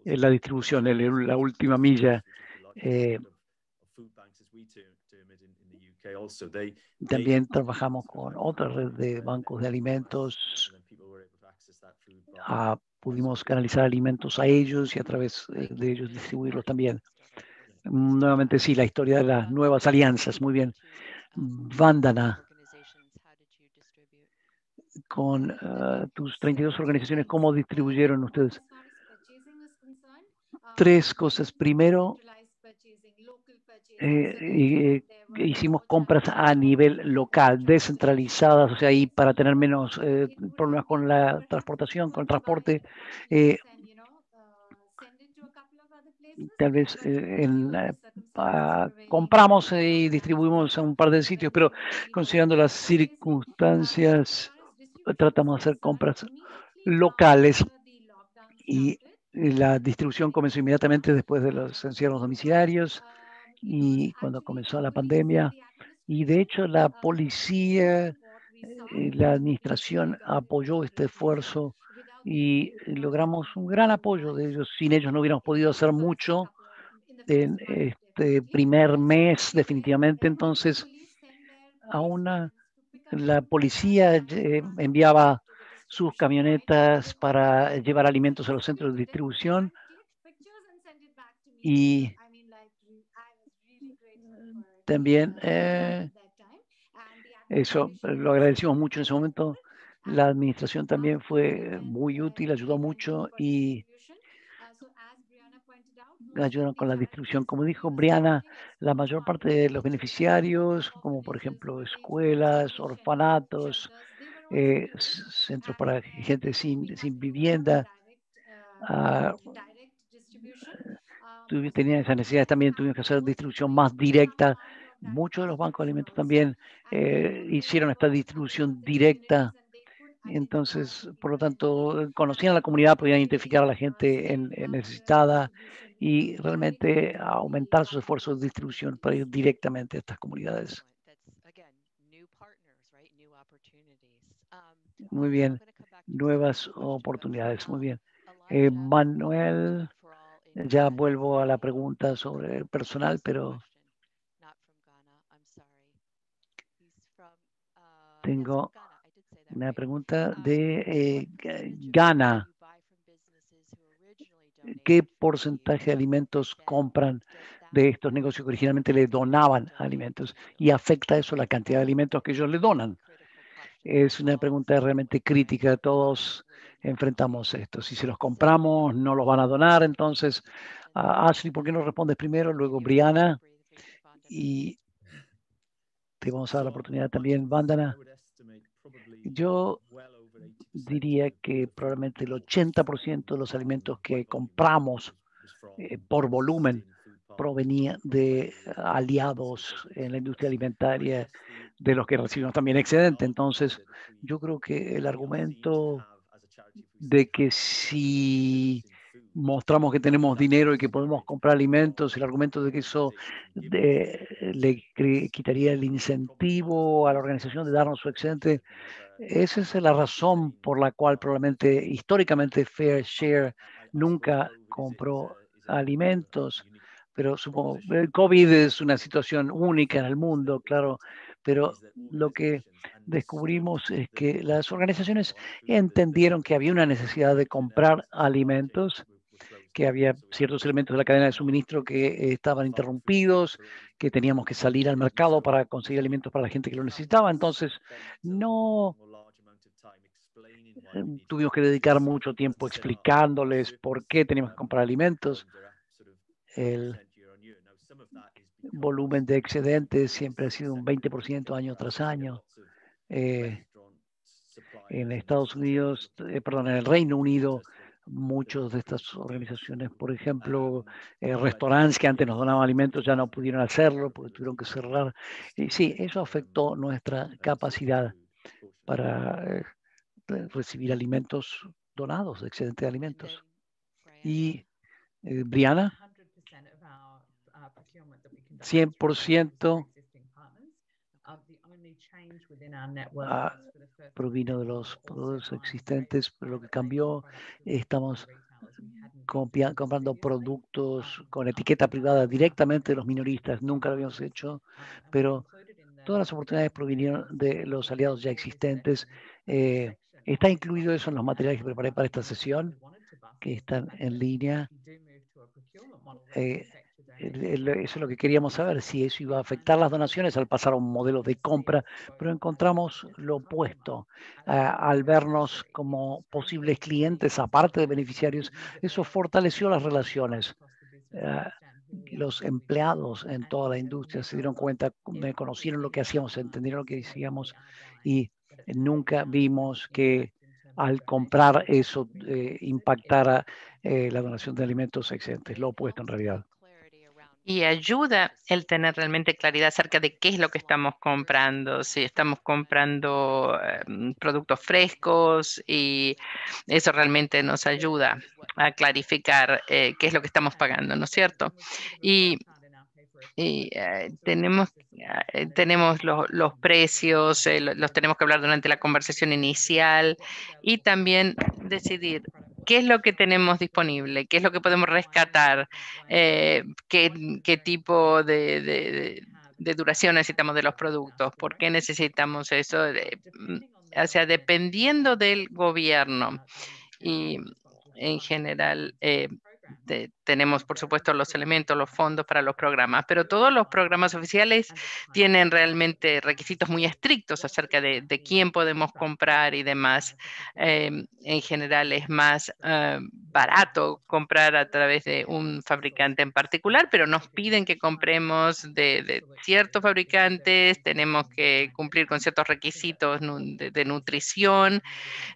la distribución, la última milla. También trabajamos con otra red de bancos de alimentos. Pudimos canalizar alimentos a ellos y a través de ellos distribuirlos también. Nuevamente, sí, la historia de las nuevas alianzas. Muy bien. Vandana, con tus 32 organizaciones, ¿cómo distribuyeron ustedes? Tres cosas. Primero, hicimos compras a nivel local, descentralizadas, o sea, ahí para tener menos problemas con la transportación, con el transporte. Tal vez compramos y distribuimos a un par de sitios, pero considerando las circunstancias, tratamos de hacer compras locales y la distribución comenzó inmediatamente después de los encierros domiciliarios y cuando comenzó la pandemia. Y de hecho la policía, la administración apoyó este esfuerzo y logramos un gran apoyo de ellos. Sin ellos no hubiéramos podido hacer mucho en este primer mes, definitivamente. Entonces, la policía enviaba sus camionetas para llevar alimentos a los centros de distribución y también eso lo agradecimos mucho en ese momento. La administración también fue muy útil, ayudó mucho y ayudaron con la distribución. Como dijo Brianna, la mayor parte de los beneficiarios, como por ejemplo escuelas, orfanatos, centros para gente sin vivienda, tenían esas necesidades también, tuvimos que hacer distribución más directa. Muchos de los bancos de alimentos también hicieron esta distribución directa. Entonces, por lo tanto, conocían a la comunidad, podían identificar a la gente necesitada y realmente aumentar sus esfuerzos de distribución para ir directamente a estas comunidades. Muy bien, nuevas oportunidades, muy bien. Manuel, ya vuelvo a la pregunta sobre el personal, pero tengo una pregunta de Ghana. ¿Qué porcentaje de alimentos compran de estos negocios que originalmente le donaban alimentos? ¿Y afecta eso la cantidad de alimentos que ellos le donan? Es una pregunta realmente crítica. Todos enfrentamos esto. Si se los compramos, no los van a donar. Entonces, Ashley, ¿por qué no respondes primero? Luego Brianna. Y te vamos a dar la oportunidad también, Vandana. Yo diría que probablemente el 80% de los alimentos que compramos por volumen provenía de aliados en la industria alimentaria, de los que recibimos también excedente. Entonces, yo creo que el argumento de que si mostramos que tenemos dinero y que podemos comprar alimentos, el argumento de que eso le quitaría el incentivo a la organización de darnos su excedente, esa es la razón por la cual probablemente históricamente Fair Share nunca compró alimentos, pero supongo, el COVID es una situación única en el mundo, claro, pero lo que descubrimos es que las organizaciones entendieron que había una necesidad de comprar alimentos, que había ciertos elementos de la cadena de suministro que estaban interrumpidos, que teníamos que salir al mercado para conseguir alimentos para la gente que lo necesitaba. Entonces, no tuvimos que dedicar mucho tiempo explicándoles por qué teníamos que comprar alimentos. El volumen de excedentes siempre ha sido un 20% año tras año. En Estados Unidos, perdón, en el Reino Unido, muchas de estas organizaciones, por ejemplo, restaurantes que antes nos donaban alimentos ya no pudieron hacerlo porque tuvieron que cerrar. Y sí, eso afectó nuestra capacidad para recibir alimentos donados, excedente de alimentos. Y Brianna, 100% provino de los productos existentes, pero lo que cambió, estamos comprando productos con etiqueta privada directamente de los minoristas, nunca lo habíamos hecho, pero todas las oportunidades provinieron de los aliados ya existentes. Está incluido eso en los materiales que preparé para esta sesión, que están en línea. Eso es lo que queríamos saber, si eso iba a afectar las donaciones al pasar a un modelo de compra, pero encontramos lo opuesto. Al vernos como posibles clientes, aparte de beneficiarios, eso fortaleció las relaciones. Los empleados en toda la industria se dieron cuenta, conocieron lo que hacíamos, entendieron lo que decíamos y nunca vimos que al comprar eso impactara la donación de alimentos excedentes, lo opuesto en realidad. Y ayuda el tener realmente claridad acerca de qué es lo que estamos comprando, si estamos comprando productos frescos, y eso realmente nos ayuda a clarificar qué es lo que estamos pagando, ¿no es cierto? Y Y tenemos los precios, los tenemos que hablar durante la conversación inicial y también decidir qué es lo que tenemos disponible, qué es lo que podemos rescatar, qué tipo de duración necesitamos de los productos, por qué necesitamos eso. O sea, dependiendo del gobierno y en general tenemos, por supuesto, los elementos, los fondos para los programas, pero todos los programas oficiales tienen realmente requisitos muy estrictos acerca de quién podemos comprar y demás. En general es más barato comprar a través de un fabricante en particular, pero nos piden que compremos de ciertos fabricantes, tenemos que cumplir con ciertos requisitos de nutrición.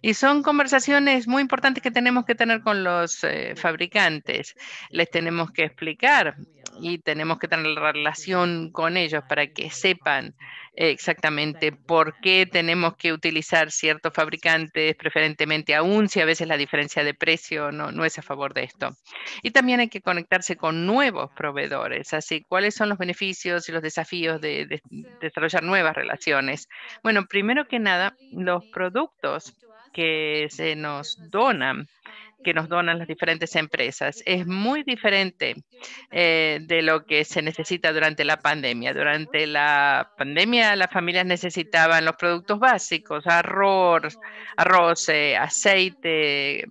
Y son conversaciones muy importantes que tenemos que tener con los fabricantes. Les tenemos que explicar y tenemos que tener la relación con ellos para que sepan exactamente por qué tenemos que utilizar ciertos fabricantes, preferentemente aún si a veces la diferencia de precio no es a favor de esto. Y también hay que conectarse con nuevos proveedores. Así, ¿cuáles son los beneficios y los desafíos de desarrollar nuevas relaciones? Bueno, primero que nada, los productos que nos donan las diferentes empresas. Es muy diferente de lo que se necesita durante la pandemia. Durante la pandemia, las familias necesitaban los productos básicos, arroz, aceite,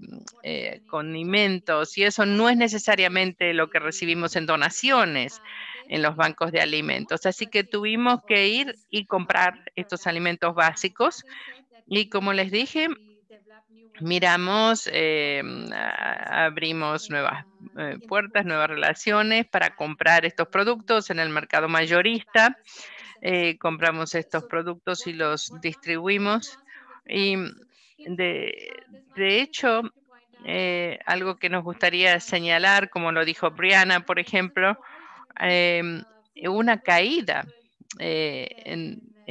condimentos, y eso no es necesariamente lo que recibimos en donaciones en los bancos de alimentos. Así que tuvimos que ir y comprar estos alimentos básicos. Y como les dije, miramos, abrimos nuevas puertas, nuevas relaciones para comprar estos productos en el mercado mayorista. Compramos estos productos y los distribuimos. Y de hecho, algo que nos gustaría señalar, como lo dijo Brianna, por ejemplo, una caída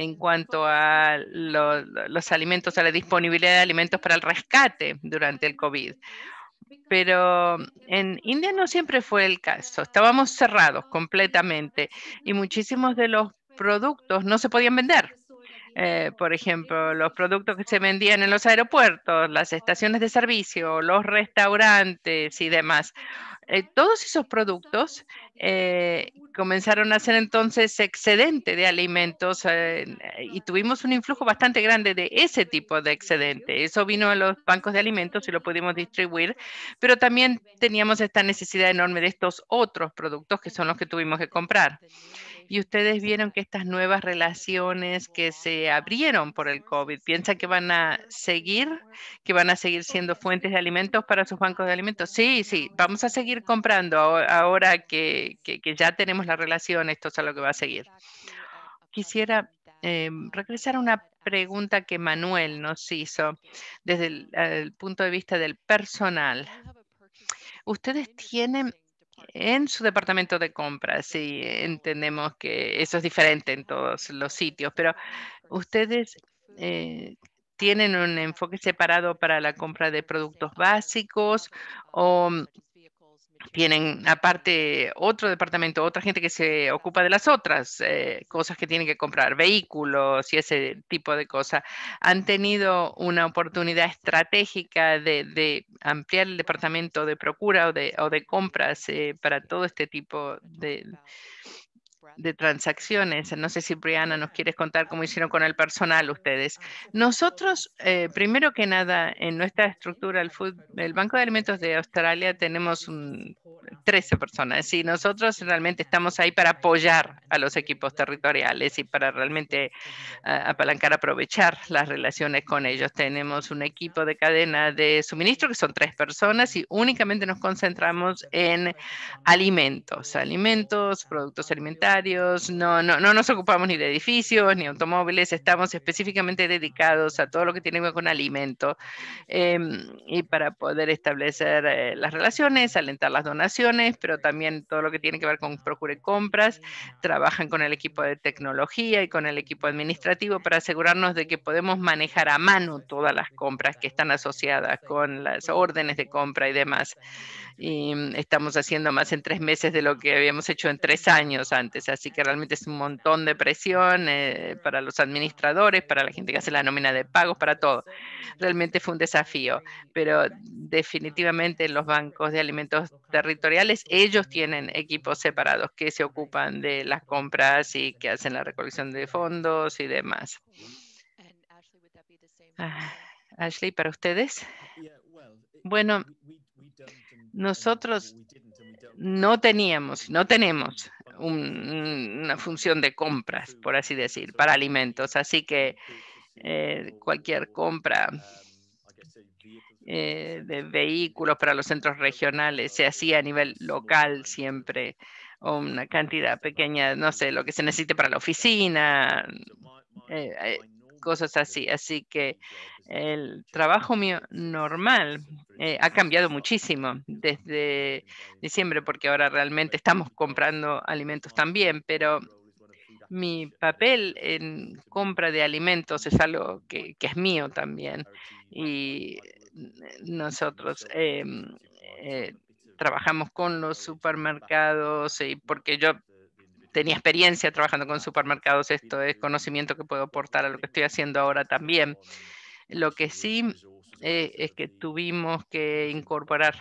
en cuanto a los alimentos, a la disponibilidad de alimentos para el rescate durante el COVID. Pero en India no siempre fue el caso. Estábamos cerrados completamente y muchísimos de los productos no se podían vender. Por ejemplo, los productos que se vendían en los aeropuertos, las estaciones de servicio, los restaurantes y demás. Todos esos productos comenzaron a ser entonces excedente de alimentos y tuvimos un influjo bastante grande de ese tipo de excedente. Eso vino a los bancos de alimentos y lo pudimos distribuir, pero también teníamos esta necesidad enorme de estos otros productos que son los que tuvimos que comprar. Y ustedes vieron que estas nuevas relaciones que se abrieron por el COVID, ¿piensan que van a seguir siendo fuentes de alimentos para sus bancos de alimentos? Sí, vamos a seguir comprando ahora que ya tenemos la relación, esto es lo que va a seguir. Quisiera regresar a una pregunta que Manuel nos hizo desde el punto de vista del personal. Ustedes tienen en su departamento de compras, y entendemos que eso es diferente en todos los sitios, pero ustedes tienen un enfoque separado para la compra de productos básicos o tienen aparte otro departamento, otra gente que se ocupa de las otras cosas que tienen que comprar, vehículos y ese tipo de cosas. ¿Han tenido una oportunidad estratégica de ampliar el departamento de procura o de compras para todo este tipo de transacciones? No sé si Brianna nos quieres contar cómo hicieron con el personal ustedes. Nosotros, primero que nada, en nuestra estructura, el Banco de Alimentos de Australia, tenemos 13 personas y nosotros realmente estamos ahí para apoyar a los equipos territoriales y para realmente apalancar, aprovechar las relaciones con ellos. Tenemos un equipo de cadena de suministro que son 3 personas y únicamente nos concentramos en alimentos, productos alimentarios, inventarios, no nos ocupamos ni de edificios ni automóviles, estamos específicamente dedicados a todo lo que tiene que ver con alimento, y para poder establecer las relaciones, alentar las donaciones, pero también todo lo que tiene que ver con procure compras. Trabajan con el equipo de tecnología y con el equipo administrativo para asegurarnos de que podemos manejar a mano todas las compras que están asociadas con las órdenes de compra y demás. Y estamos haciendo más en 3 meses de lo que habíamos hecho en 3 años antes, así que realmente es un montón de presión para los administradores, para la gente que hace la nómina de pagos, para todo. Realmente fue un desafío, pero definitivamente en los bancos de alimentos territoriales, ellos tienen equipos separados que se ocupan de las compras y que hacen la recolección de fondos y demás. Ashley, ¿para ustedes? Bueno, nosotros no tenemos una función de compras, por así decir, para alimentos, así que cualquier compra de vehículos para los centros regionales se hacía a nivel local siempre, o una cantidad pequeña, no sé, lo que se necesite para la oficina, cosas así. Así que el trabajo mío normal ha cambiado muchísimo desde diciembre, porque ahora realmente estamos comprando alimentos también, pero mi papel en compra de alimentos es algo que es mío también. Y nosotros trabajamos con los supermercados, y porque yo tenía experiencia trabajando con supermercados, esto es conocimiento que puedo aportar a lo que estoy haciendo ahora también. Lo que sí es que tuvimos que incorporar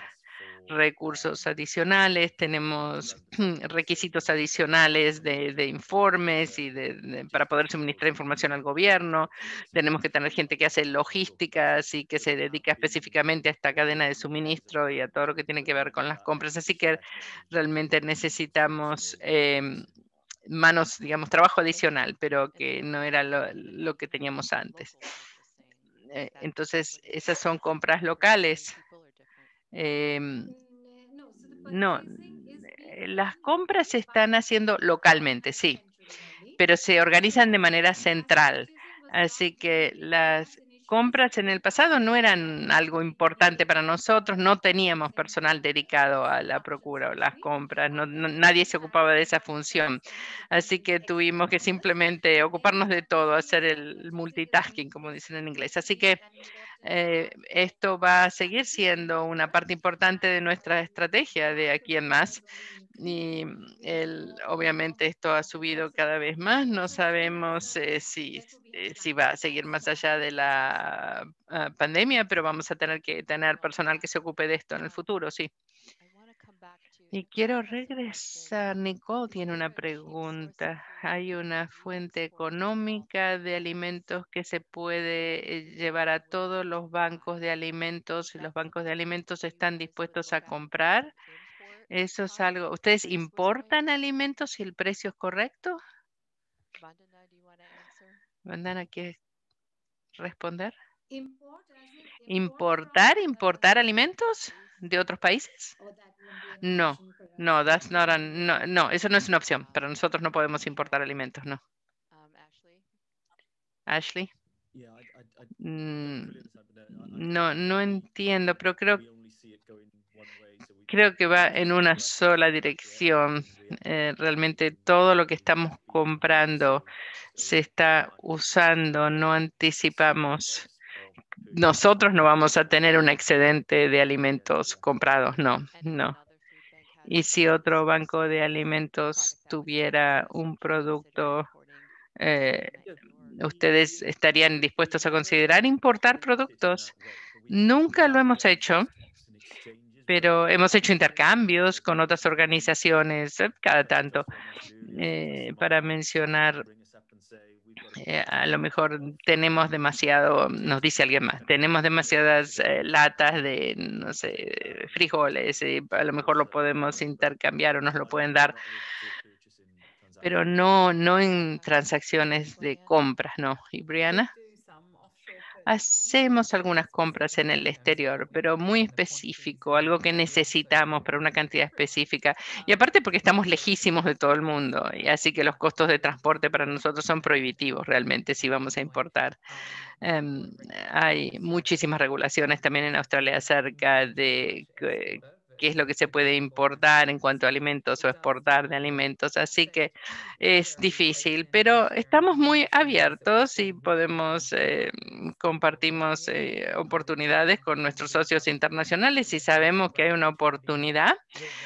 recursos adicionales, tenemos requisitos adicionales de informes y para poder suministrar información al gobierno. Tenemos que tener gente que hace logísticas y que se dedica específicamente a esta cadena de suministro y a todo lo que tiene que ver con las compras. Así que realmente necesitamos manos, digamos, trabajo adicional, pero que no era lo que teníamos antes. Entonces, esas son compras locales. No, las compras se están haciendo localmente, sí, pero se organizan de manera central. Así que las compras en el pasado no eran algo importante para nosotros, no teníamos personal dedicado a la procura o las compras, nadie se ocupaba de esa función. Así que tuvimos que simplemente ocuparnos de todo, hacer el multitasking, como dicen en inglés. Así que esto va a seguir siendo una parte importante de nuestra estrategia de aquí en más. Y obviamente esto ha subido cada vez más. No sabemos si va a seguir más allá de la pandemia, pero vamos a tener que tener personal que se ocupe de esto en el futuro, sí. Y quiero regresar. Nicole tiene una pregunta. ¿Hay una fuente económica de alimentos que se puede llevar a todos los bancos de alimentos y los bancos de alimentos están dispuestos a comprar? Eso es algo. ¿Ustedes importan alimentos si el precio es correcto? Vandana, ¿quiere responder? ¿Importar alimentos de otros países? No, no, eso no es una opción. Para nosotros no podemos importar alimentos, no. Ashley. No entiendo, pero creo que va en una sola dirección. Realmente todo lo que estamos comprando se está usando, no anticipamos. Nosotros no vamos a tener un excedente de alimentos comprados, no. Y si otro banco de alimentos tuviera un producto, ¿ustedes estarían dispuestos a considerar importar productos? Nunca lo hemos hecho, pero hemos hecho intercambios con otras organizaciones cada tanto. Para mencionar, a lo mejor tenemos demasiado, nos dice alguien más, tenemos demasiadas latas de, no sé, frijoles, y a lo mejor lo podemos intercambiar o nos lo pueden dar, pero no en transacciones de compras, ¿no? ¿Y Brianna? Hacemos algunas compras en el exterior, pero muy específico, algo que necesitamos para una cantidad específica. Y aparte porque estamos lejísimos de todo el mundo, y así que los costos de transporte para nosotros son prohibitivos realmente si vamos a importar. Em, Hay muchísimas regulaciones también en Australia acerca de qué es lo que se puede importar en cuanto a alimentos o exportar de alimentos. Así que es difícil, pero estamos muy abiertos y podemos, compartimos oportunidades con nuestros socios internacionales. Si sabemos que hay una oportunidad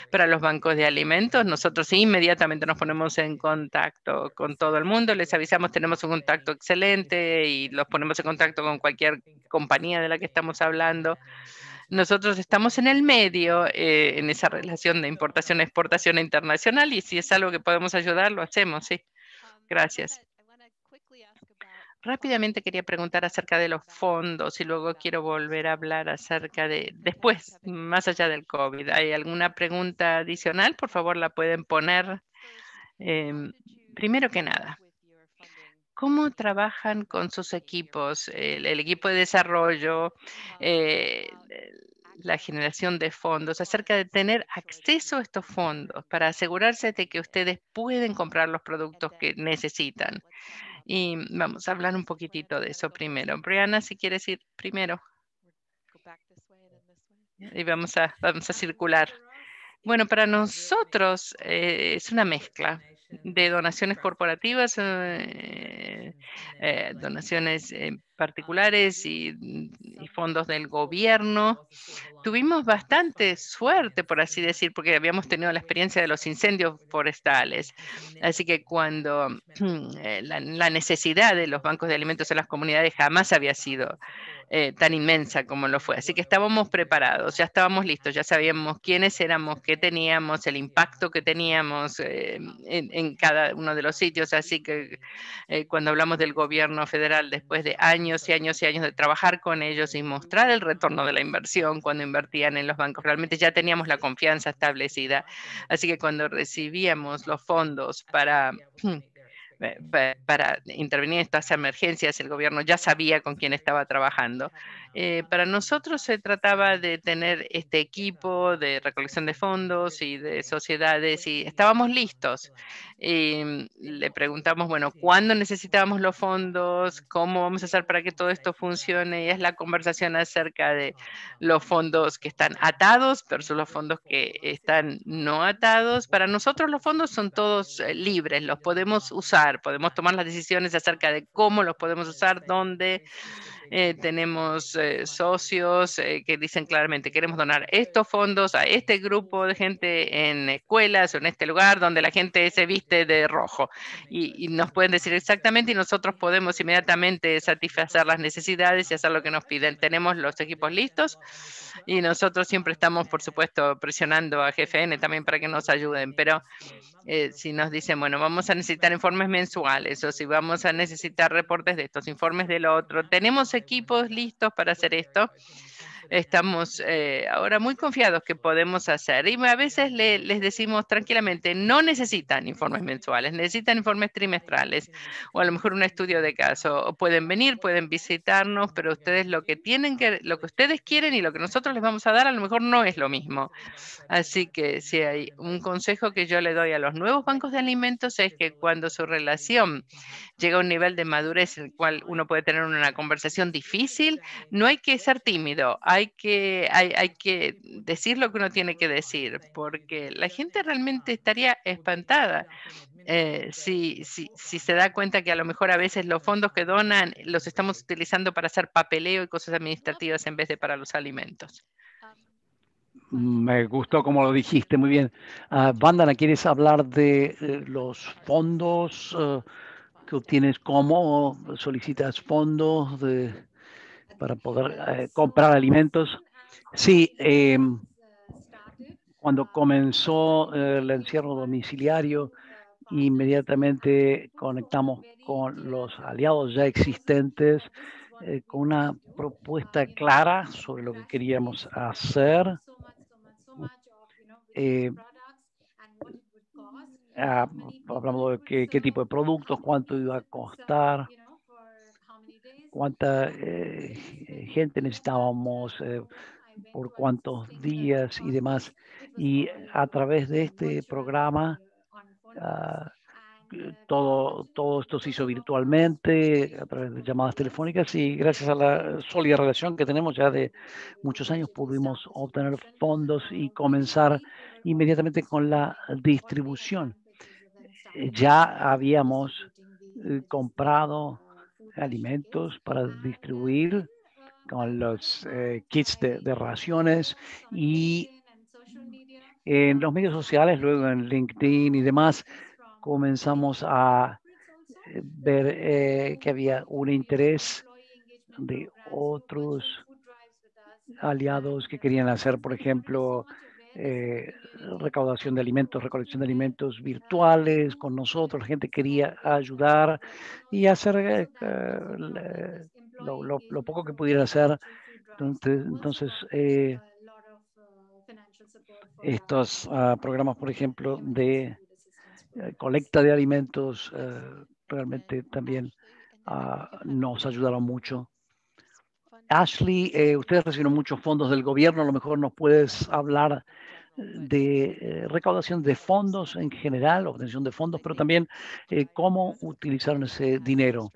para los bancos de alimentos, nosotros inmediatamente nos ponemos en contacto con todo el mundo, les avisamos, tenemos un contacto excelente y los ponemos en contacto con cualquier compañía de la que estamos hablando. Nosotros estamos en el medio, en esa relación de importación-exportación internacional, y si es algo que podemos ayudar, lo hacemos, sí. Gracias. Rápidamente quería preguntar acerca de los fondos y luego quiero volver a hablar acerca de después, más allá del COVID. ¿Hay alguna pregunta adicional? Por favor, la pueden poner. Primero que nada, ¿cómo trabajan con sus equipos? El equipo de desarrollo, la generación de fondos, acerca de tener acceso a estos fondos para asegurarse de que ustedes pueden comprar los productos que necesitan. Y vamos a hablar un poquitito de eso primero. Brianna, si quieres ir primero. Y vamos a circular. Bueno, para nosotros es una mezcla de donaciones corporativas, donaciones particulares y fondos del gobierno. Tuvimos bastante suerte, por así decir, porque habíamos tenido la experiencia de los incendios forestales. Así que cuando la necesidad de los bancos de alimentos en las comunidades jamás había sido tan inmensa como lo fue. Así que estábamos preparados, ya estábamos listos, ya sabíamos quiénes éramos, qué teníamos, el impacto que teníamos en cada uno de los sitios. Así que cuando hablamos del gobierno federal, después de años y años y años de trabajar con ellos y mostrar el retorno de la inversión cuando invertían en los bancos, realmente ya teníamos la confianza establecida. Así que cuando recibíamos los fondos para intervenir en estas emergencias, el gobierno ya sabía con quién estaba trabajando. Para nosotros se trataba de tener este equipo de recolección de fondos y de sociedades y estábamos listos. Y le preguntamos, bueno, ¿cuándo necesitábamos los fondos? ¿Cómo vamos a hacer para que todo esto funcione? Y es la conversación acerca de los fondos que están atados versus los fondos que están no atados. Para nosotros los fondos son todos libres, los podemos usar, podemos tomar las decisiones acerca de cómo los podemos usar, dónde. Tenemos socios que dicen claramente, queremos donar estos fondos a este grupo de gente en escuelas o en este lugar donde la gente se viste de rojo. Y nos pueden decir exactamente y nosotros podemos inmediatamente satisfacer las necesidades y hacer lo que nos piden. Tenemos los equipos listos y nosotros siempre estamos, por supuesto, presionando a GFN también para que nos ayuden, pero si nos dicen, bueno, vamos a necesitar informes mensuales o si vamos a necesitar reportes de estos, informes del otro, tenemos equipos listos para hacer esto. Estamos ahora muy confiados que podemos hacer y a veces les decimos tranquilamente, no necesitan informes mensuales, necesitan informes trimestrales o a lo mejor un estudio de caso. O pueden venir, pueden visitarnos, pero ustedes lo que ustedes quieren y lo que nosotros les vamos a dar a lo mejor no es lo mismo. Así que si hay un consejo que yo le doy a los nuevos bancos de alimentos es que cuando su relación llega a un nivel de madurez en el cual uno puede tener una conversación difícil, no hay que ser tímido, hay que decir lo que uno tiene que decir, porque la gente realmente estaría espantada si se da cuenta que a lo mejor a veces los fondos que donan los estamos utilizando para hacer papeleo y cosas administrativas en vez de para los alimentos. Me gustó como lo dijiste, muy bien. Vandana, ¿quieres hablar de los fondos que obtienes? ¿Cómo solicitas fondos para poder comprar alimentos? Sí, cuando comenzó el encierro domiciliario, inmediatamente conectamos con los aliados ya existentes con una propuesta clara sobre lo que queríamos hacer. Hablamos de qué tipo de productos, cuánto iba a costar. cuánta gente necesitábamos, por cuántos días y demás. Y a través de este programa, todo esto se hizo virtualmente, a través de llamadas telefónicas, y gracias a la sólida relación que tenemos ya de muchos años, pudimos obtener fondos y comenzar inmediatamente con la distribución. Ya habíamos comprado alimentos para distribuir con los kits de raciones, y en los medios sociales, luego en LinkedIn y demás, comenzamos a ver que había un interés de otros aliados que querían hacer, por ejemplo, recaudación de alimentos, recolección de alimentos virtuales con nosotros. La gente quería ayudar y hacer lo poco que pudieran hacer. Entonces estos programas, por ejemplo, de colecta de alimentos, realmente también nos ayudaron mucho. Ashley, ustedes recibieron muchos fondos del gobierno, a lo mejor nos puedes hablar de recaudación de fondos en general, obtención de fondos, pero también cómo utilizaron ese dinero.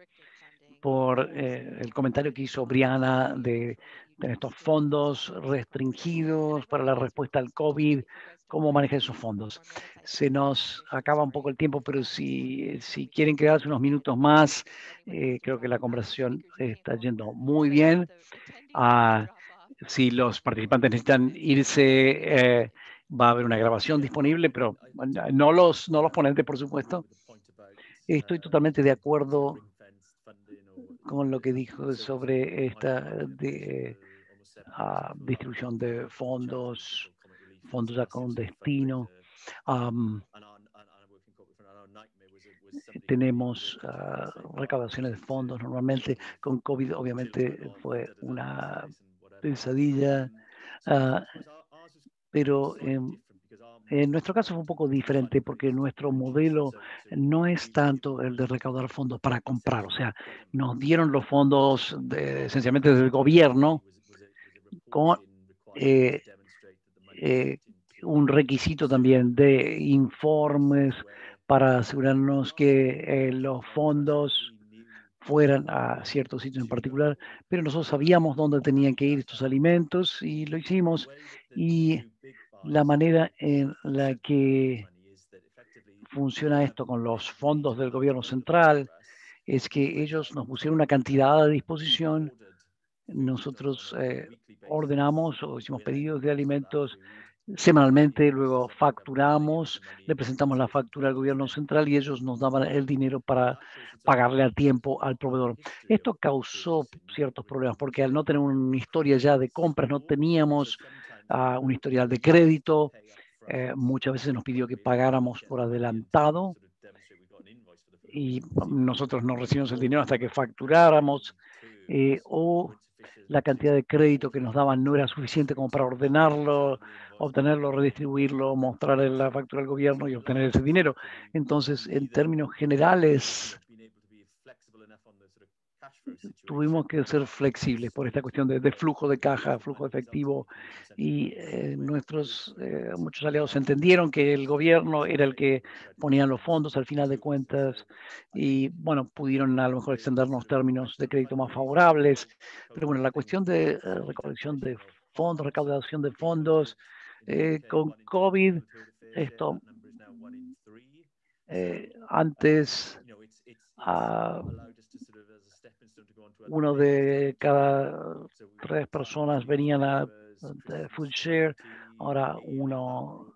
Por el comentario que hizo Brianna de estos fondos restringidos para la respuesta al COVID, cómo manejar esos fondos. Se nos acaba un poco el tiempo, pero si quieren quedarse unos minutos más, creo que la conversación está yendo muy bien. Si los participantes necesitan irse, va a haber una grabación disponible, pero no los ponentes, por supuesto. Estoy totalmente de acuerdo con lo que dijo sobre esta distribución de fondos ya con destino. Tenemos recaudaciones de fondos normalmente. Con COVID obviamente fue una pesadilla, pero en nuestro caso fue un poco diferente porque nuestro modelo no es tanto el de recaudar fondos para comprar. O sea, nos dieron los fondos esencialmente del gobierno con un requisito también de informes para asegurarnos que los fondos fueran a ciertos sitios en particular, pero nosotros sabíamos dónde tenían que ir estos alimentos y lo hicimos. Y la manera en la que funciona esto con los fondos del gobierno central es que ellos nos pusieron una cantidad a disposición. Nosotros ordenamos o hicimos pedidos de alimentos semanalmente, luego facturamos, le presentamos la factura al gobierno central y ellos nos daban el dinero para pagarle a tiempo al proveedor. Esto causó ciertos problemas porque al no tener una historia ya de compras, no teníamos un historial de crédito. Muchas veces nos pidió que pagáramos por adelantado y nosotros no recibimos el dinero hasta que facturáramos, o la cantidad de crédito que nos daban no era suficiente como para ordenarlo, obtenerlo, redistribuirlo, mostrar la factura al gobierno y obtener ese dinero. Entonces, en términos generales, tuvimos que ser flexibles por esta cuestión de flujo de caja, flujo de efectivo, y muchos aliados entendieron que el gobierno era el que ponía los fondos al final de cuentas y, bueno, pudieron a lo mejor extendernos términos de crédito más favorables. Pero bueno, la cuestión de recolección de fondos, recaudación de fondos, con COVID, esto antes uno de cada 3 personas venían a Food Share, ahora uno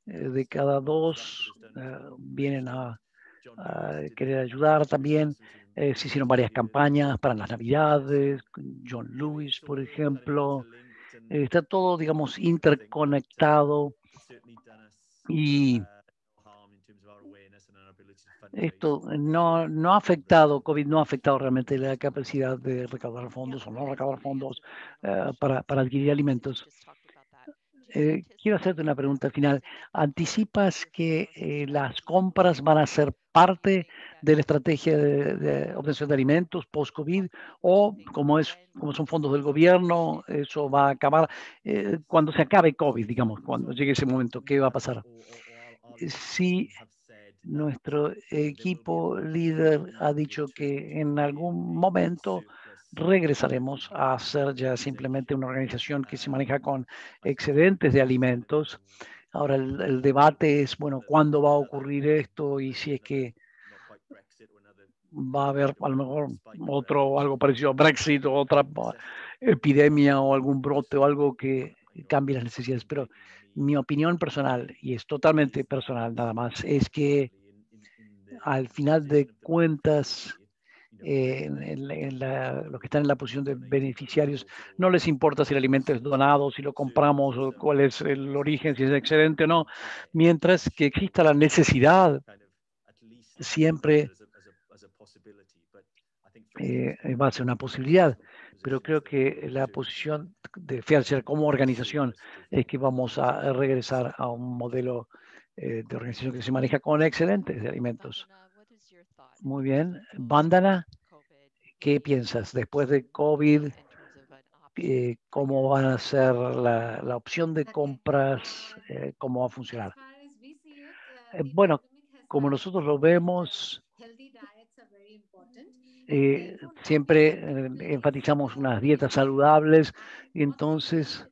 de cada 2 vienen a querer ayudar también. Se hicieron varias campañas para las Navidades, John Lewis, por ejemplo. Está todo, digamos, interconectado y esto no ha afectado, COVID no ha afectado realmente la capacidad de recaudar fondos o no recaudar fondos para adquirir alimentos. Quiero hacerte una pregunta al final. ¿Anticipas que las compras van a ser parte de la estrategia de obtención de alimentos post-COVID o como son fondos del gobierno, eso va a acabar cuando se acabe COVID, digamos, cuando llegue ese momento? ¿Qué va a pasar? Si nuestro equipo líder ha dicho que en algún momento regresaremos a ser ya simplemente una organización que se maneja con excedentes de alimentos. Ahora el debate es, bueno, ¿cuándo va a ocurrir esto? Y si es que va a haber a lo mejor algo parecido a Brexit o otra epidemia o algún brote o algo que cambie las necesidades. Pero mi opinión personal, y es totalmente personal nada más, es que al final de cuentas, los que están en la posición de beneficiarios, no les importa si el alimento es donado, si lo compramos o cuál es el origen, si es excedente o no, mientras que exista la necesidad, siempre va a ser una posibilidad. Pero creo que la posición de Fairshare como organización es que vamos a regresar a un modelo de organización que se maneja con excedentes de alimentos. Muy bien. Vandana, ¿qué piensas? Después de COVID, ¿cómo van a ser la opción de compras? ¿Cómo va a funcionar? Bueno, como nosotros lo vemos, siempre enfatizamos unas dietas saludables y entonces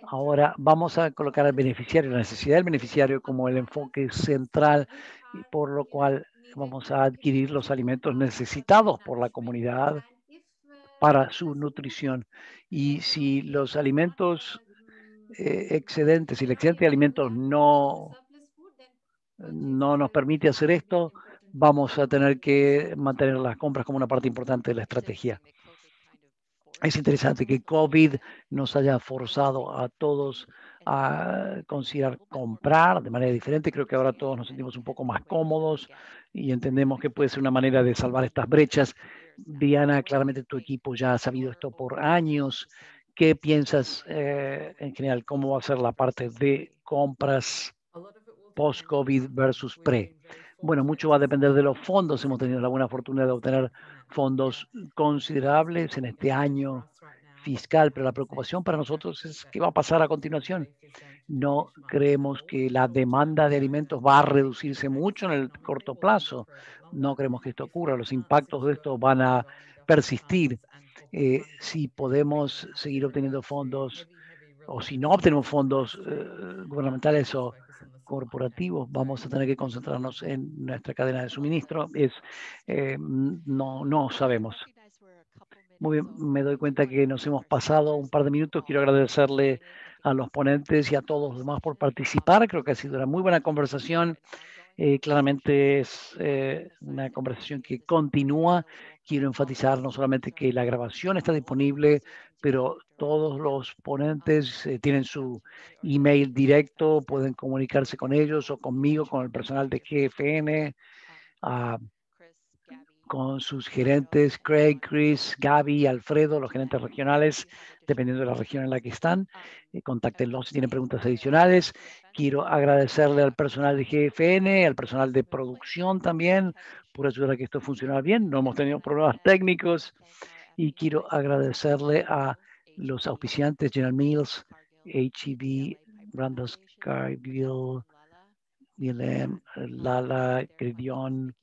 ahora vamos a colocar al beneficiario, la necesidad del beneficiario como el enfoque central, y por lo cual vamos a adquirir los alimentos necesitados por la comunidad para su nutrición. Y si los alimentos excedentes, si el excedente de alimentos no nos permite hacer esto, vamos a tener que mantener las compras como una parte importante de la estrategia. Es interesante que COVID nos haya forzado a todos a considerar comprar de manera diferente. Creo que ahora todos nos sentimos un poco más cómodos y entendemos que puede ser una manera de salvar estas brechas. Diana, claramente tu equipo ya ha sabido esto por años. ¿Qué piensas en general? ¿Cómo va a ser la parte de compras post-COVID versus pre? Bueno, mucho va a depender de los fondos. Hemos tenido la buena fortuna de obtener fondos considerables en este año fiscal, pero la preocupación para nosotros es qué va a pasar a continuación. No creemos que la demanda de alimentos va a reducirse mucho en el corto plazo. No creemos que esto ocurra. Los impactos de esto van a persistir. Si podemos seguir obteniendo fondos o si no obtenemos fondos gubernamentales o corporativos, vamos a tener que concentrarnos en nuestra cadena de suministro. No sabemos. Muy bien, me doy cuenta que nos hemos pasado un par de minutos. Quiero agradecerle a los ponentes y a todos los demás por participar. Creo que ha sido una muy buena conversación. Claramente es una conversación que continúa. Quiero enfatizar no solamente que la grabación está disponible, pero todos los ponentes tienen su email directo, pueden comunicarse con ellos o conmigo, con el personal de GFN, con sus gerentes, Craig, Chris, Gaby, Alfredo, los gerentes regionales, dependiendo de la región en la que están. Contáctenlos si tienen preguntas adicionales. Quiero agradecerle al personal de GFN, al personal de producción también, por ayudar a que esto funcione bien. No hemos tenido problemas técnicos. Y quiero agradecerle a los auspiciantes General Mills, H-E-B, Randall's Cargill, DLM, Lala, Gridion,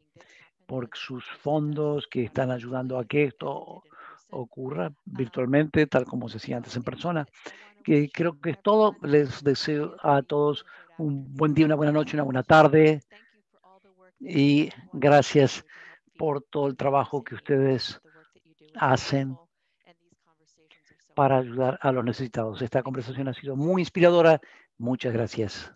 por sus fondos que están ayudando a que esto ocurra virtualmente, tal como se hacía antes en persona. Que creo que es todo. Les deseo a todos un buen día, una buena noche, una buena tarde y gracias por todo el trabajo que ustedes hacen para ayudar a los necesitados. Esta conversación ha sido muy inspiradora. Muchas gracias.